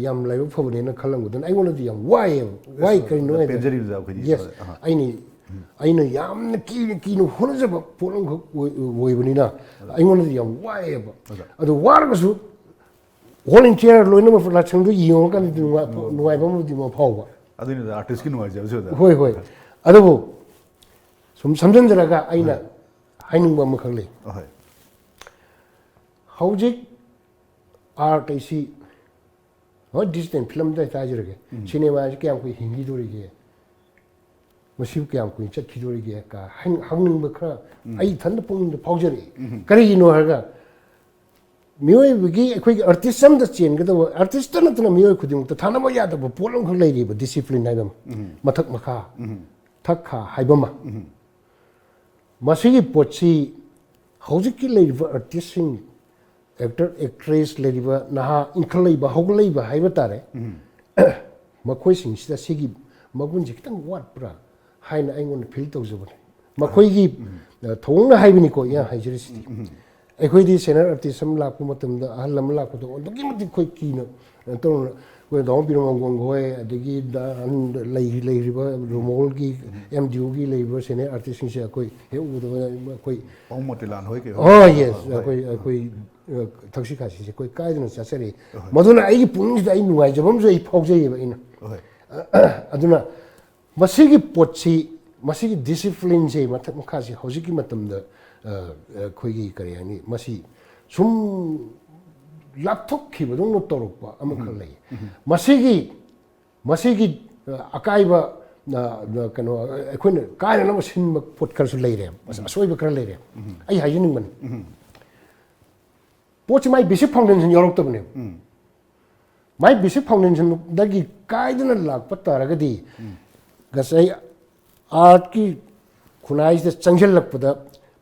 ꯌꯥꯝ ꯂꯥꯏꯕꯛ ꯐꯕꯅꯦꯅ ꯈꯜꯂꯝꯒꯗꯅ ꯑꯩꯉꯣꯟꯗꯗꯤ ꯌꯥꯝ ꯋꯥꯏꯑꯦꯕ ꯋꯥꯏ ꯀꯔꯤꯅꯣ ꯍꯥꯏꯕꯗ ꯌꯦꯁ ꯑꯩꯅ ꯌꯥꯝꯅ ꯀꯤꯅ ꯍꯣꯠꯅꯖꯕ ꯄꯣꯠ ꯑꯃꯈꯛ ꯑꯣꯏꯕꯅꯤ나 ꯑꯩꯉꯣꯟꯗꯗꯤ ꯌꯥꯝ ꯋꯥꯏꯑꯦꯕ ꯑꯗꯨ ꯋꯥꯔꯒꯁꯨ ꯚꯣꯂꯨꯟꯇꯤꯌꯔ ꯂꯣꯏꯅꯃꯛ ꯄ꯭ꯔꯗꯛꯁꯟꯗꯨ ꯌꯦꯡꯉꯀꯥꯟꯗꯗꯤ ꯅꯨꯡꯉꯥꯏꯕ ꯑꯃꯗꯤ ꯐꯥꯎꯕ ꯑꯗꯨꯅꯤꯗ ꯑꯥꯔꯇꯤꯁꯀꯤ ꯅꯨꯡꯉꯥꯏꯖꯕꯁꯨ ꯍꯣꯏ ꯑꯗꯨꯕꯨ ꯁꯨꯝ ꯁꯝꯖꯤꯟꯖꯔꯒ ꯑꯩꯅ ꯍꯥꯏꯅꯤꯡꯕ ꯑꯃꯈꯛ ꯂꯩ ꯍꯧꯖꯤꯛ ꯑꯥꯔꯠ ꯑꯁꯤ ꯍꯣꯏ ꯗꯤꯖꯤꯇꯦꯜ ꯐꯤꯂꯝꯗ ꯍꯥꯏꯖꯔꯒꯦ ꯁꯤꯅꯦꯃꯥꯁꯤ ꯀꯌꯥꯝ ꯀꯨꯏ ꯍꯤꯡꯈꯤꯗꯣꯔꯤꯒꯦ ꯃꯁꯤꯕꯨ ꯀꯌꯥꯝ ꯀꯨꯏꯅ ꯆꯠꯈꯤꯗꯣꯔꯤꯒꯦ ꯍꯪꯅꯤꯡꯕ ꯈꯔ ꯑꯩ ꯏꯊꯟꯇ ꯄꯨꯛꯅꯤꯡꯗ ꯐꯥꯎꯖꯔꯛꯏ ꯀꯔꯤꯒꯤꯅꯣ ꯍꯥꯏꯔꯒ ꯃꯤꯑꯣꯏꯕꯒꯤ ꯑꯩꯈꯣꯏꯒꯤ ꯑꯥꯔꯇꯤꯁ ꯑꯃꯗ ꯆꯦꯟꯒꯗꯕ ꯑꯥꯔꯇꯤꯁꯇ ꯅꯠꯇꯅ ꯃꯤꯑꯣꯏ ꯈꯨꯗꯤꯡꯃꯛꯇ ꯊꯥꯅꯕ ꯌꯥꯗꯕ ꯄꯣꯠ ꯑꯃꯈꯛ ꯂꯩꯔꯤꯕ ꯗꯤꯁꯤꯄ꯭ꯂꯤꯟ ꯍꯥꯏꯕ ꯑꯃ ꯃꯊꯛ ꯃꯈꯥ ꯊꯛ ꯈꯥ ꯍꯥꯏꯕ ꯑꯃ ꯃꯁꯤꯒꯤ ꯄꯣꯠꯁꯤ ꯍꯧꯖꯤꯛꯀꯤ ꯂꯩꯔꯤꯕ ꯑꯥꯔꯇꯤꯁꯁꯤꯡ ꯑꯦꯛꯇꯔ ꯑꯦꯛꯇ꯭ꯔꯦꯁ ꯂꯩꯔꯤꯕ ꯅꯍꯥ ꯏꯟꯈꯠꯂꯛꯏꯕ ꯍꯧꯒꯠꯂꯛꯏꯕ ꯍꯥꯏꯕ ꯇꯥꯔꯦ ꯃꯈꯣꯏꯁꯤꯡꯁꯤꯗ ꯁꯤꯒꯤ ꯃꯒꯨꯟꯁꯤ ꯈꯤꯇꯪ ꯋꯥꯠꯄ꯭ꯔꯥ ꯍꯥꯏꯅ ꯑꯩꯉꯣꯟꯗ ꯐꯤꯜ ꯇꯧꯖꯕꯅꯤ ꯃꯈꯣꯏꯒꯤ ꯊꯧꯑꯣꯡꯅ ꯍꯥꯏꯕꯅꯤꯀꯣ ꯏꯌꯥ ꯍꯥꯏꯖꯔꯤꯁꯤꯗꯤ ꯑꯩꯈꯣꯏꯗꯤ ꯁꯦꯅꯤꯌꯔ ꯑꯥꯔꯇꯤꯁ ꯑꯃ ꯂꯥꯛꯄ ꯃꯇꯝꯗ ꯑꯍꯜ ꯑꯃ ꯂꯥꯛꯄꯗ ꯑꯗꯨꯛꯀꯤ ꯃꯇꯤꯛ ꯑꯩꯈꯣꯏ ꯀꯤꯅ ꯇꯧꯅ ꯑꯩꯈꯣꯏ ꯗꯥꯎꯟ ꯄꯤꯔꯃꯒꯣꯡ ꯍꯣꯏ ꯑꯗꯒꯤ ꯂꯩꯔꯤꯕ ꯔꯣꯃꯣꯜꯒꯤ ꯑꯦꯝ ꯗꯤ ꯑꯣꯒꯤ ꯂꯩꯔꯤꯕ ꯁꯦꯅꯤꯌꯔ ꯑꯥꯔꯇꯤꯁꯁꯤꯡꯁꯦ ꯑꯩꯈꯣꯏ ꯍꯦꯛ ꯎꯕꯗ ꯑꯩꯈꯣꯏ ꯌꯦꯁ ꯑꯩꯈꯣꯏ ꯊꯛꯁꯤ ꯈꯥꯁꯤꯁꯦ ꯑꯩꯈꯣꯏ ꯀꯥꯏꯗꯅ ꯆꯠꯆꯔꯛꯏ ꯃꯗꯨꯅ ꯑꯩꯒꯤ ꯄꯨꯛꯅꯤꯡꯁꯤꯗ ꯑꯩ ꯅꯨꯡꯉꯥꯏꯖꯕ ꯑꯃꯁꯨ ꯑꯩ ꯐꯥꯎꯖꯩꯌꯦꯕ ꯑꯩꯅ ꯑꯗꯨꯅ ꯃꯁꯤꯒꯤ ꯄꯣꯠꯁꯤ ꯃꯁꯤꯒꯤ ꯗꯤꯁꯤꯄ꯭ꯂꯤꯟꯁꯦ ꯃꯊꯛ ꯃꯈꯥꯁꯤ ꯍꯧꯖꯤꯛꯀꯤ ꯃꯇꯝꯗ ꯑꯩꯈꯣꯏꯒꯤ ꯀꯔꯤ ꯍꯥꯏꯅꯤ ꯃꯁꯤ ꯁꯨꯝ ꯂꯥꯞꯊꯣꯛꯈꯤꯕꯗꯧꯅ ꯇꯧꯔꯛꯄ ꯑꯃꯈꯛ ꯂꯩ ꯃꯁꯤꯒꯤ ꯑꯀꯥꯏꯕ ꯀꯩꯅꯣ ꯑꯩꯈꯣꯏꯅ ꯀꯥꯏꯅꯅꯕ ꯁꯤꯟꯕ ꯄꯣꯠ ꯈꯔꯁꯨ ꯂꯩꯔꯦ ꯑꯁꯣꯏꯕ ꯈꯔ ꯂꯩꯔꯦ ꯑꯩ ꯍꯥꯏꯖꯅꯤꯡꯕꯅꯤ ꯄꯣꯠꯁꯤ ꯃꯥꯏ ꯕꯦꯁꯤꯛ ꯐꯥꯎꯟꯗꯦꯁꯟ ꯌꯥꯎꯔꯛꯇꯕꯅꯦꯕ ꯃꯥꯏ ꯕꯦꯁꯤꯛ ꯐꯥꯎꯟꯗꯦꯁꯟꯗꯒꯤ ꯀꯥꯏꯗꯅ ꯂꯥꯛꯄ ꯇꯥꯔꯒꯗꯤ ꯉꯁꯥꯏ ꯑꯥꯔꯠꯀꯤ ꯈꯨꯟꯅꯥꯏꯁꯤꯗ ꯆꯪꯁꯤꯜꯂꯛꯄꯗ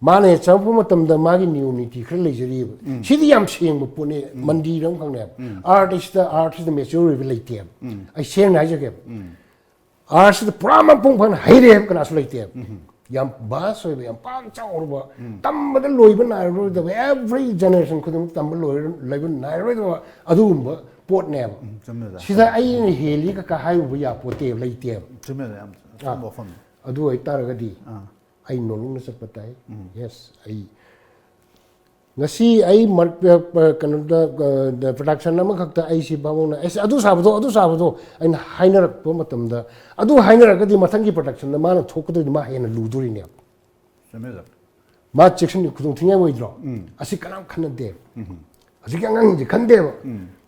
ꯃꯥꯅ ꯆꯪꯉꯛꯄ ꯃꯇꯝꯗ ꯃꯥꯒꯤ ꯅꯤꯌꯣꯝ ꯅꯤꯇꯤ ꯈꯔ ꯂꯩꯖꯔꯤꯑꯕ ꯁꯤꯗꯤ ꯌꯥꯝ ꯁꯦꯡꯕ ꯄꯣꯠꯅꯤ ꯃꯟꯗꯤꯔ ꯑꯃ ꯈꯪꯅꯦꯕ ꯑꯥꯔꯠꯁꯤꯗ ꯃꯦꯆꯣꯔ ꯑꯣꯏꯕ ꯂꯩꯇꯦꯕ ꯑꯩ ꯁꯦꯡꯅ ꯍꯥꯏꯖꯒꯦꯕ ꯑꯥꯔꯠꯁꯤꯗ ꯄꯨꯔꯥ ꯃꯄꯨꯡ ꯐꯥꯅ ꯍꯩꯔꯦ ꯍꯥꯏꯕ ꯀꯅꯥꯁꯨ ꯂꯩꯇꯦꯕ ꯌꯥꯝ ꯚꯥꯁ ꯑꯣꯏꯕ ꯌꯥꯝ ꯄꯥꯛ ꯆꯥꯎꯔꯕ ꯇꯝꯕꯗ ꯂꯣꯏꯕ ꯅꯥꯏꯔꯔꯣꯏꯗꯕ ꯑꯦꯚ꯭ꯔꯤ ꯖꯦꯅꯦꯔꯦꯁꯟ ꯈꯨꯗꯤꯡꯃꯛ ꯇꯝꯕ ꯂꯣꯏꯕ ꯅꯥꯏꯔꯔꯣꯏꯗꯕ ꯑꯗꯨꯒꯨꯝꯕ ꯄꯣꯠꯅꯦꯕ ꯁꯤꯗ ꯑꯩꯅ ꯍꯦꯜꯂꯤ ꯀꯀꯥ ꯍꯥꯏꯔꯨꯕ ꯌꯥꯄꯣꯠꯇꯦꯕ ꯂꯩꯇꯦꯕ ꯑꯗꯨ ꯑꯣꯏꯇꯥꯔꯒꯗꯤ ꯑꯩ ꯅꯣꯂꯨꯛꯅ ꯆꯠꯄ ꯇꯥꯏ ꯌꯦꯁ ꯑꯩ ꯉꯁꯤ ꯑꯩ ꯀꯩꯅꯣꯗ ꯄ꯭ꯔꯗꯛꯁꯟ ꯑꯃꯈꯛꯇ ꯑꯩꯁꯤ ꯕꯥꯕꯣꯡꯅ ꯑꯩꯁ ꯑꯗꯨ ꯁꯥꯕꯗꯣ ꯑꯩꯅ ꯍꯥꯏꯅꯔꯛꯄ ꯃꯇꯝꯗ ꯑꯗꯨ ꯍꯥꯏꯅꯔꯒꯗꯤ ꯃꯊꯪꯒꯤ ꯄ꯭ꯔꯗꯛꯁꯟꯗ ꯃꯥꯅ ꯊꯣꯛꯀꯗꯣꯏꯗꯤ ꯃꯥ ꯍꯦꯟꯅ ꯂꯨꯗꯣꯔꯤꯅꯦꯕ ꯃꯥ ꯆꯦꯛꯁꯤꯟ ꯈꯨꯗꯣꯡꯊꯤꯅꯤꯡꯉꯥꯏ ꯑꯣꯏꯗ꯭ꯔꯣ ꯑꯁꯤ ꯀꯅꯥꯝ ꯈꯟꯅꯗꯦꯕ ꯍꯧꯖꯤꯛꯀꯤ ꯑꯉꯥꯡꯁꯤꯡꯁꯦ ꯈꯟꯗꯦꯕ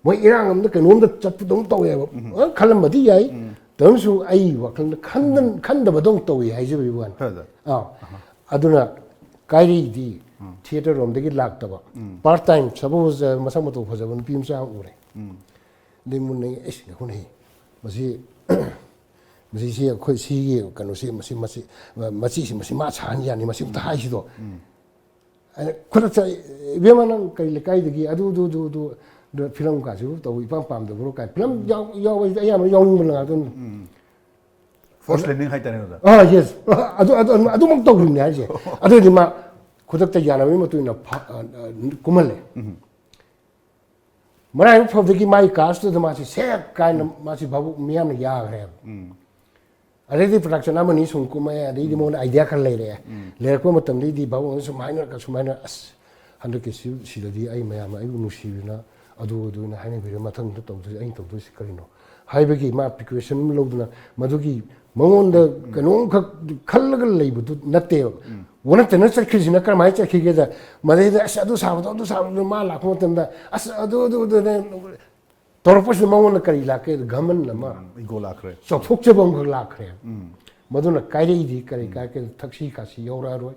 ꯃꯣꯏ ꯏꯔꯥꯡ ꯑꯃꯗ ꯀꯩꯅꯣꯝꯗ ꯆꯠꯄꯗꯧ ꯇꯧꯋꯦꯕ ꯈꯜꯂꯝꯕꯗꯤ ꯌꯥꯏ ꯇꯧꯔꯁꯨ ꯑꯩ ꯋꯥꯈꯜꯗ ꯈꯟꯗꯕꯗꯧ ꯇꯧꯏ ꯍꯥꯏꯖꯕꯒꯤ ꯋꯥꯅꯤ ꯑꯗꯨꯅ ꯀꯥꯏꯔꯤꯗꯤ theater room dagi laktaba part time suppose masang mato phajaban pim sa ure ding mun nei es ne khun hi masi masi si khoi si gi kanu si masi ma chan ya ni masi ta hai si do khura cha bemanang kai le kai dagi adu du film ka ju to ipam pam do bro kai film yaw ya ma yaw mun la don first landing hai tane da yes adu mong to rin ya je adu di ma khudak ta yana mi matu na kumal le mara for the my cast to the ma se kind ma si babu miam ya gre already production amani sung kuma ya di mo idea kan le ko matam di babu sumaina ka sumaina as 100 ke si di ai mayam ai nu si na adu na haine bi mathang to ai to si karino haibagi ma application lo duna madugi mangon da kanong khallaga leibu natte wona tena chakhi na kar mai chakhi ge da made da adu sabu ma la ko tam da as adu torpos mangon kari la ke gaman lama go la kre so phok che bom la kre maduna kai ri di kari ka ke thakshi ka si yora roi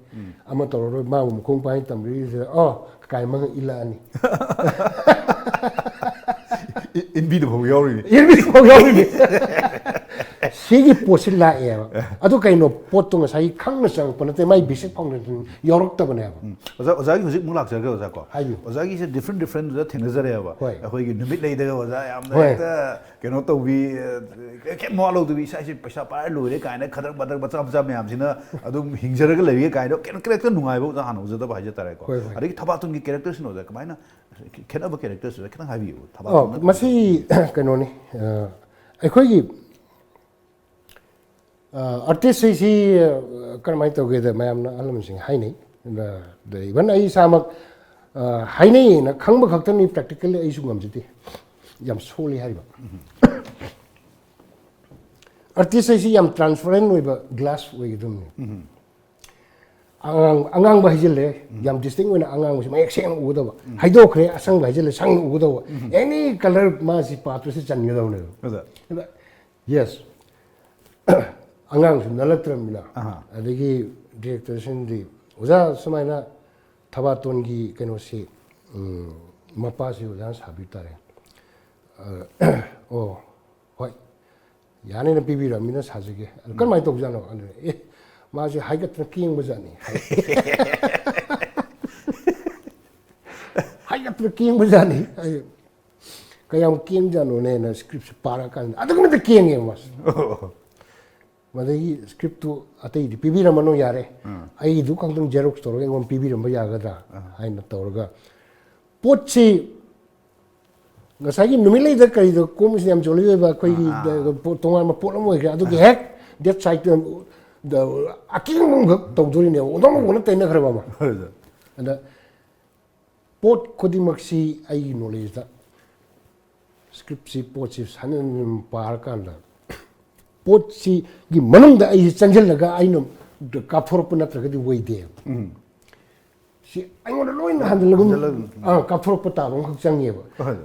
ama tor roi ma mu khong pai tam ri kai mang ilani invisible yori sigi posil la e adu kai no potong sai khang na sang panate mai basic foundation yorok ta bane oza gi music mulak jaga oza ko Hayu. oza gi se different da thing zare ba Hoi. ahoi gi Numitlei da oza yam Hoi. da keno to bi ke mo lo du bi sai se paisa pa lo re kai na khadak badak bacha me am sina adum hingjar ga le kai do ken character nungai bo za hanu da ba haja tare ko Hoi, hoi. ari Thabaton gi character sino da kamai na kena ba character da kena habi Thabaton masi kano ni akhoi gi artist si karmai to ge da mayam na alam sing hai nei da even ai samak hai nei na khang ba khak ni practically ai su ngam jiti yam soli hari ba artist si yam transparent oi ba glass oi dum ni angang ba hijil le yam distinct oi na angang ba ma exchange u da ba hai do khre asang ba hijil sang u da ba any color ma si patu si chan ge da ne oza yes angang nalatram la adigi director sin di uza sumaina Thabaton gi keno si mapa si uza sabi tare oh hoi yani na pibi ra mina sajige kan mai tok jano ma ji haigat na king bajani haigat na king bajani kayam king jano ne na script para kan adu ko king e mas madai script tu atai di pibi ramano yare ai du kang tung xerox to ro ngom pibi ram ya ga da ai na to ga pochi ngasai Numitlei da kai do kom siam joli ba koi tonga ma polam mo ga adu ge hek that site da aking mong ga to joli ne o dong mo na te na khra ba ma and pot kodi maksi ai knowledge da script si pochi sanan par kan da potsi gi manung da ai chanjal laga ai no ka phor puna tra di wei de si ai ngor loin handle lagum ka phor pata rong khak chang ye ba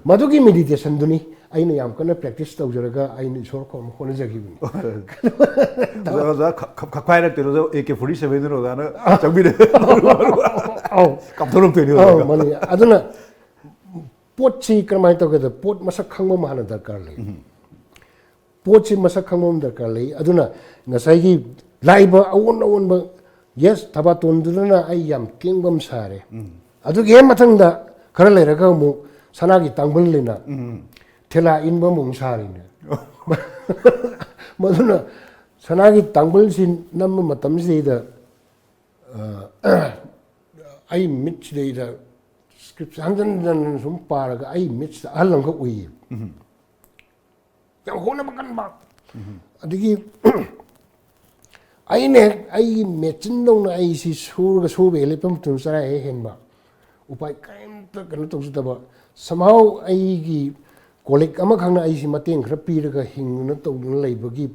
madu gi meditation duni ai no yam kana practice tau jaraga ai ni sor ko ko na jagi bi za ka kwai ra te ro AK-47 ro da na changbi de kap thorom te ni oh mani aduna potsi kramai to ga pot masak khangma ma na darkar le potsi masak khangmom darkar lei aduna ngasai gi laiba awon ba yes Thabaton duna ai yam kingbam sare adu ge mathang da khara le raga mu sana gi tangbal lena thela inba mung sare ne maduna sana gi tangbal sin nam matam si da ai mit de da script handan sum paraga ai mit alang ko ui yang hona makan ba adigi ai ne ai mechin dong na ai si sur ga so be le pam tu sara he hen ba upai kaim ta kan to su ta ba somehow ai gi kolik ama khang na ai si mateng khra pi ra ga hing na to na lei ba gi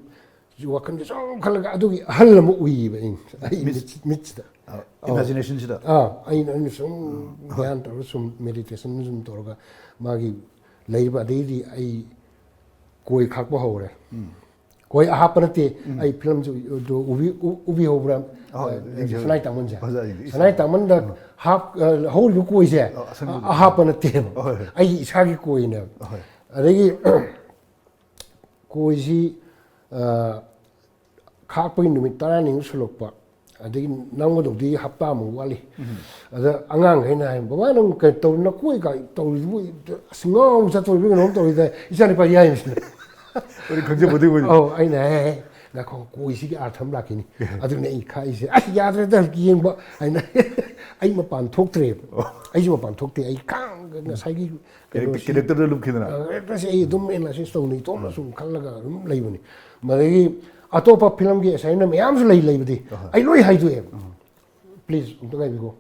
wa kan so khalaga adugi hal mo ui ba in ai mit da imagination sida ai na sum gyan ta sum meditation sum to ga ma gi lei ba dei di ai koi khak ba ho re कोई ahapnate ai film do ubi hobra sanai tamun ja sanai tamun da hap ho lu koi je ahapnate ai isagi koi na adagi koi si khapoi numit taraning sulokpa adagi nangmo do di hapta mu wali ada angang haina baba nang ka to na koi ka to singo sa to bi no to ida isani pa yai 우리 경제 못 되고 아이네 나 고이식이 아탐락이니 아들네 이 카이세 아 야들들 기행바 아이네 아이 뭐반 톡트레 아이 뭐반 톡트 아이 강 사기 캐릭터를 룩히나 그래서 이 dumena 시스템이 좀 칼라가 레이버니 마이 아토파 필름게 사이나 매암스 레이버디 아이 로이 하이도에 플리즈 운동가 비고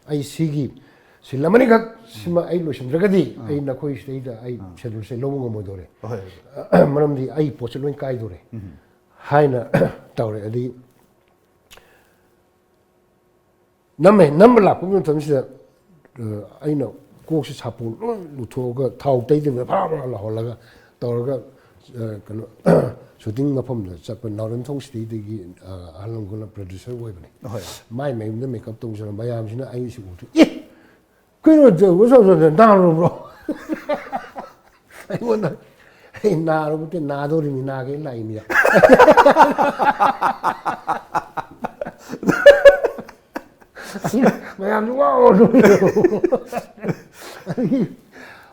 아이 시기 실라마니 각 시마 아이 로심드가디 아이 나코이 스테이다 아이 셰둘세 로몽가 모도레 마람디 아이 포슬로인 카이도레 하이나 타오레 아디 남메 남블라 보면 잠시 아이나 꼭시 사포 루토가 타오 때이데 바라바라 올라가 떠가 그 슈팅 마폼다 잡고 나름 통시대기 할롱 거나 프로듀서 왜버니 마이 메임데 메이크업 동서는 마야암시나 아이시 우투 그래도 저 무서워서 나로 bro 아이고 나 나로 그때 나도리미 나게 라임이야 마야 누가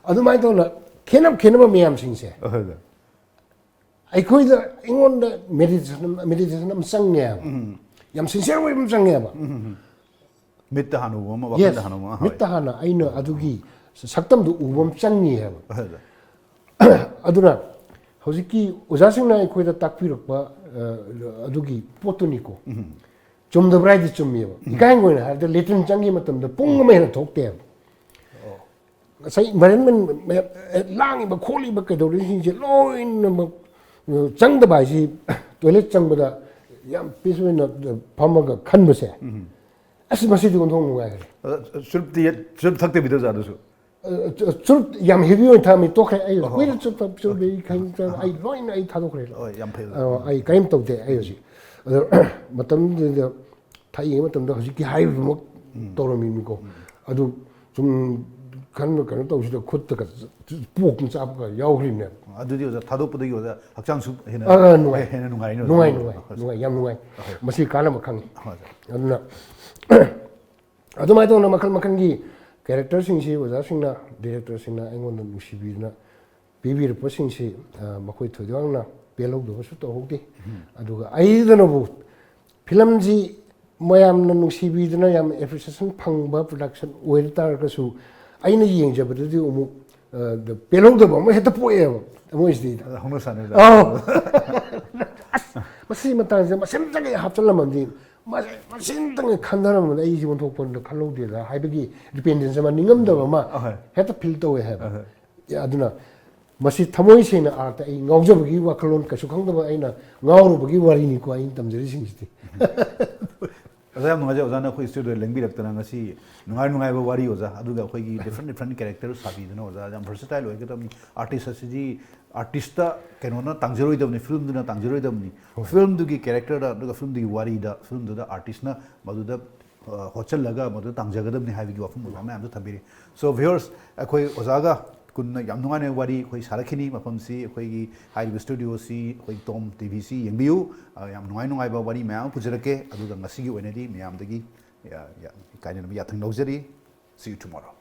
아두마이 돌라 캐나 미암 신세 아이코이다 인원다 메디테이션 엄청이야 얌 신세로 왜 엄청이야 봐 미tta 하는 거 뭐, 미tta 하는 거. 미tta 하나 아이는 아두기 saktam도 우범짱이 해. 아두나 hojiki 오자생나이 코이다 딱 비럭바 아두기 포토니고. 좀 더 브라이트 좀 미요. 이가인 거는 할 때 레튼 짱기 맞던데 뽕음에는 독대. 사이 말하면 랑이 뭐 콜리 뭐 그도리 이제 로인 뭐 짱도 봐지 토일렛 짱보다 양 비스면 밤마가 칸 버세. 아시 마시디 건통 뭐야 그래. 술 탁대 믿어 자르서. 술 얌 헤비온 타미 또 그래. 아이 왜를 좀 카인자 아이 로인 아이 타도 그래. 얌 페. 아이 가임 또대 아이지. 맞던데 타이 맞던데 hojiki 하이브 뭐 또로미미고. 아주 좀 간는 또 우리도 코트가 복 잡고 야오리네. 아두디 오자 다도부득이 오자 학장수 해나. 해나 누가이 얌 누가이. 마시 까나 막항. 맞아. 아두마이도 나 마칸기 캐릭터 싱시 오자싱나 디렉터 싱나 앵원나 무시비나 비비르 포싱시 마코이 토디왕나 벨로도 수도 호기 아두가 아이드노부 필름지 모양나 무시비드나 얌 에피소드 팡바 프로덕션 오일타르가수 아이나 이행자버디 오무 벨로도 뭐 했다 보여요 뭐이지 홍노산에 마시 마탄제 마셈자게 합절라만디 마신등에 칸다라면 이 집은 독본도 칼로디다 하이베기 디펜던스만 닝엄도 마 해도 필도에 해 야드나 마시 타모이시나 아타 이 ngawjabgi wakalon kasu khangdaba aina ngawrubgi warini ko ain tamjari singsti अजा मुझे उजाना कोई studio language रखता ना किसी नुंगाई वो वारी होजा अदुगा कोई की डिफरेंट कैरेक्टर साबी देना होजा जब वर्सेटाइल होएगा तो आर्टिस्ट जी आर्टिस्ट कैनो ना तंगजरोई दबनी फिल्म दुना तंगजरोई दबनी फिल्म दुगी कैरेक्टर दा दुगा फिल्म दुगी वारी दा फिल्म दुदा आर्टिस्ट ना मधुदा होचल लगा मधु तंगजगदबनी हाइबी की वफम होगा मैं हम तो थबीरी सो व्यूअर्स कोई उजागा कुन याम नुंगाने वारी कोई सारखिनी मफम सी कोई की हाइबी स्टूडियो सी कोई टॉम टीवी सी यंगबियू याम नुंगाई बा वारी मैं पुजरके अदुगा ngasi gi oinadi miyam dagi ya kaina ya thang lojari see you tomorrow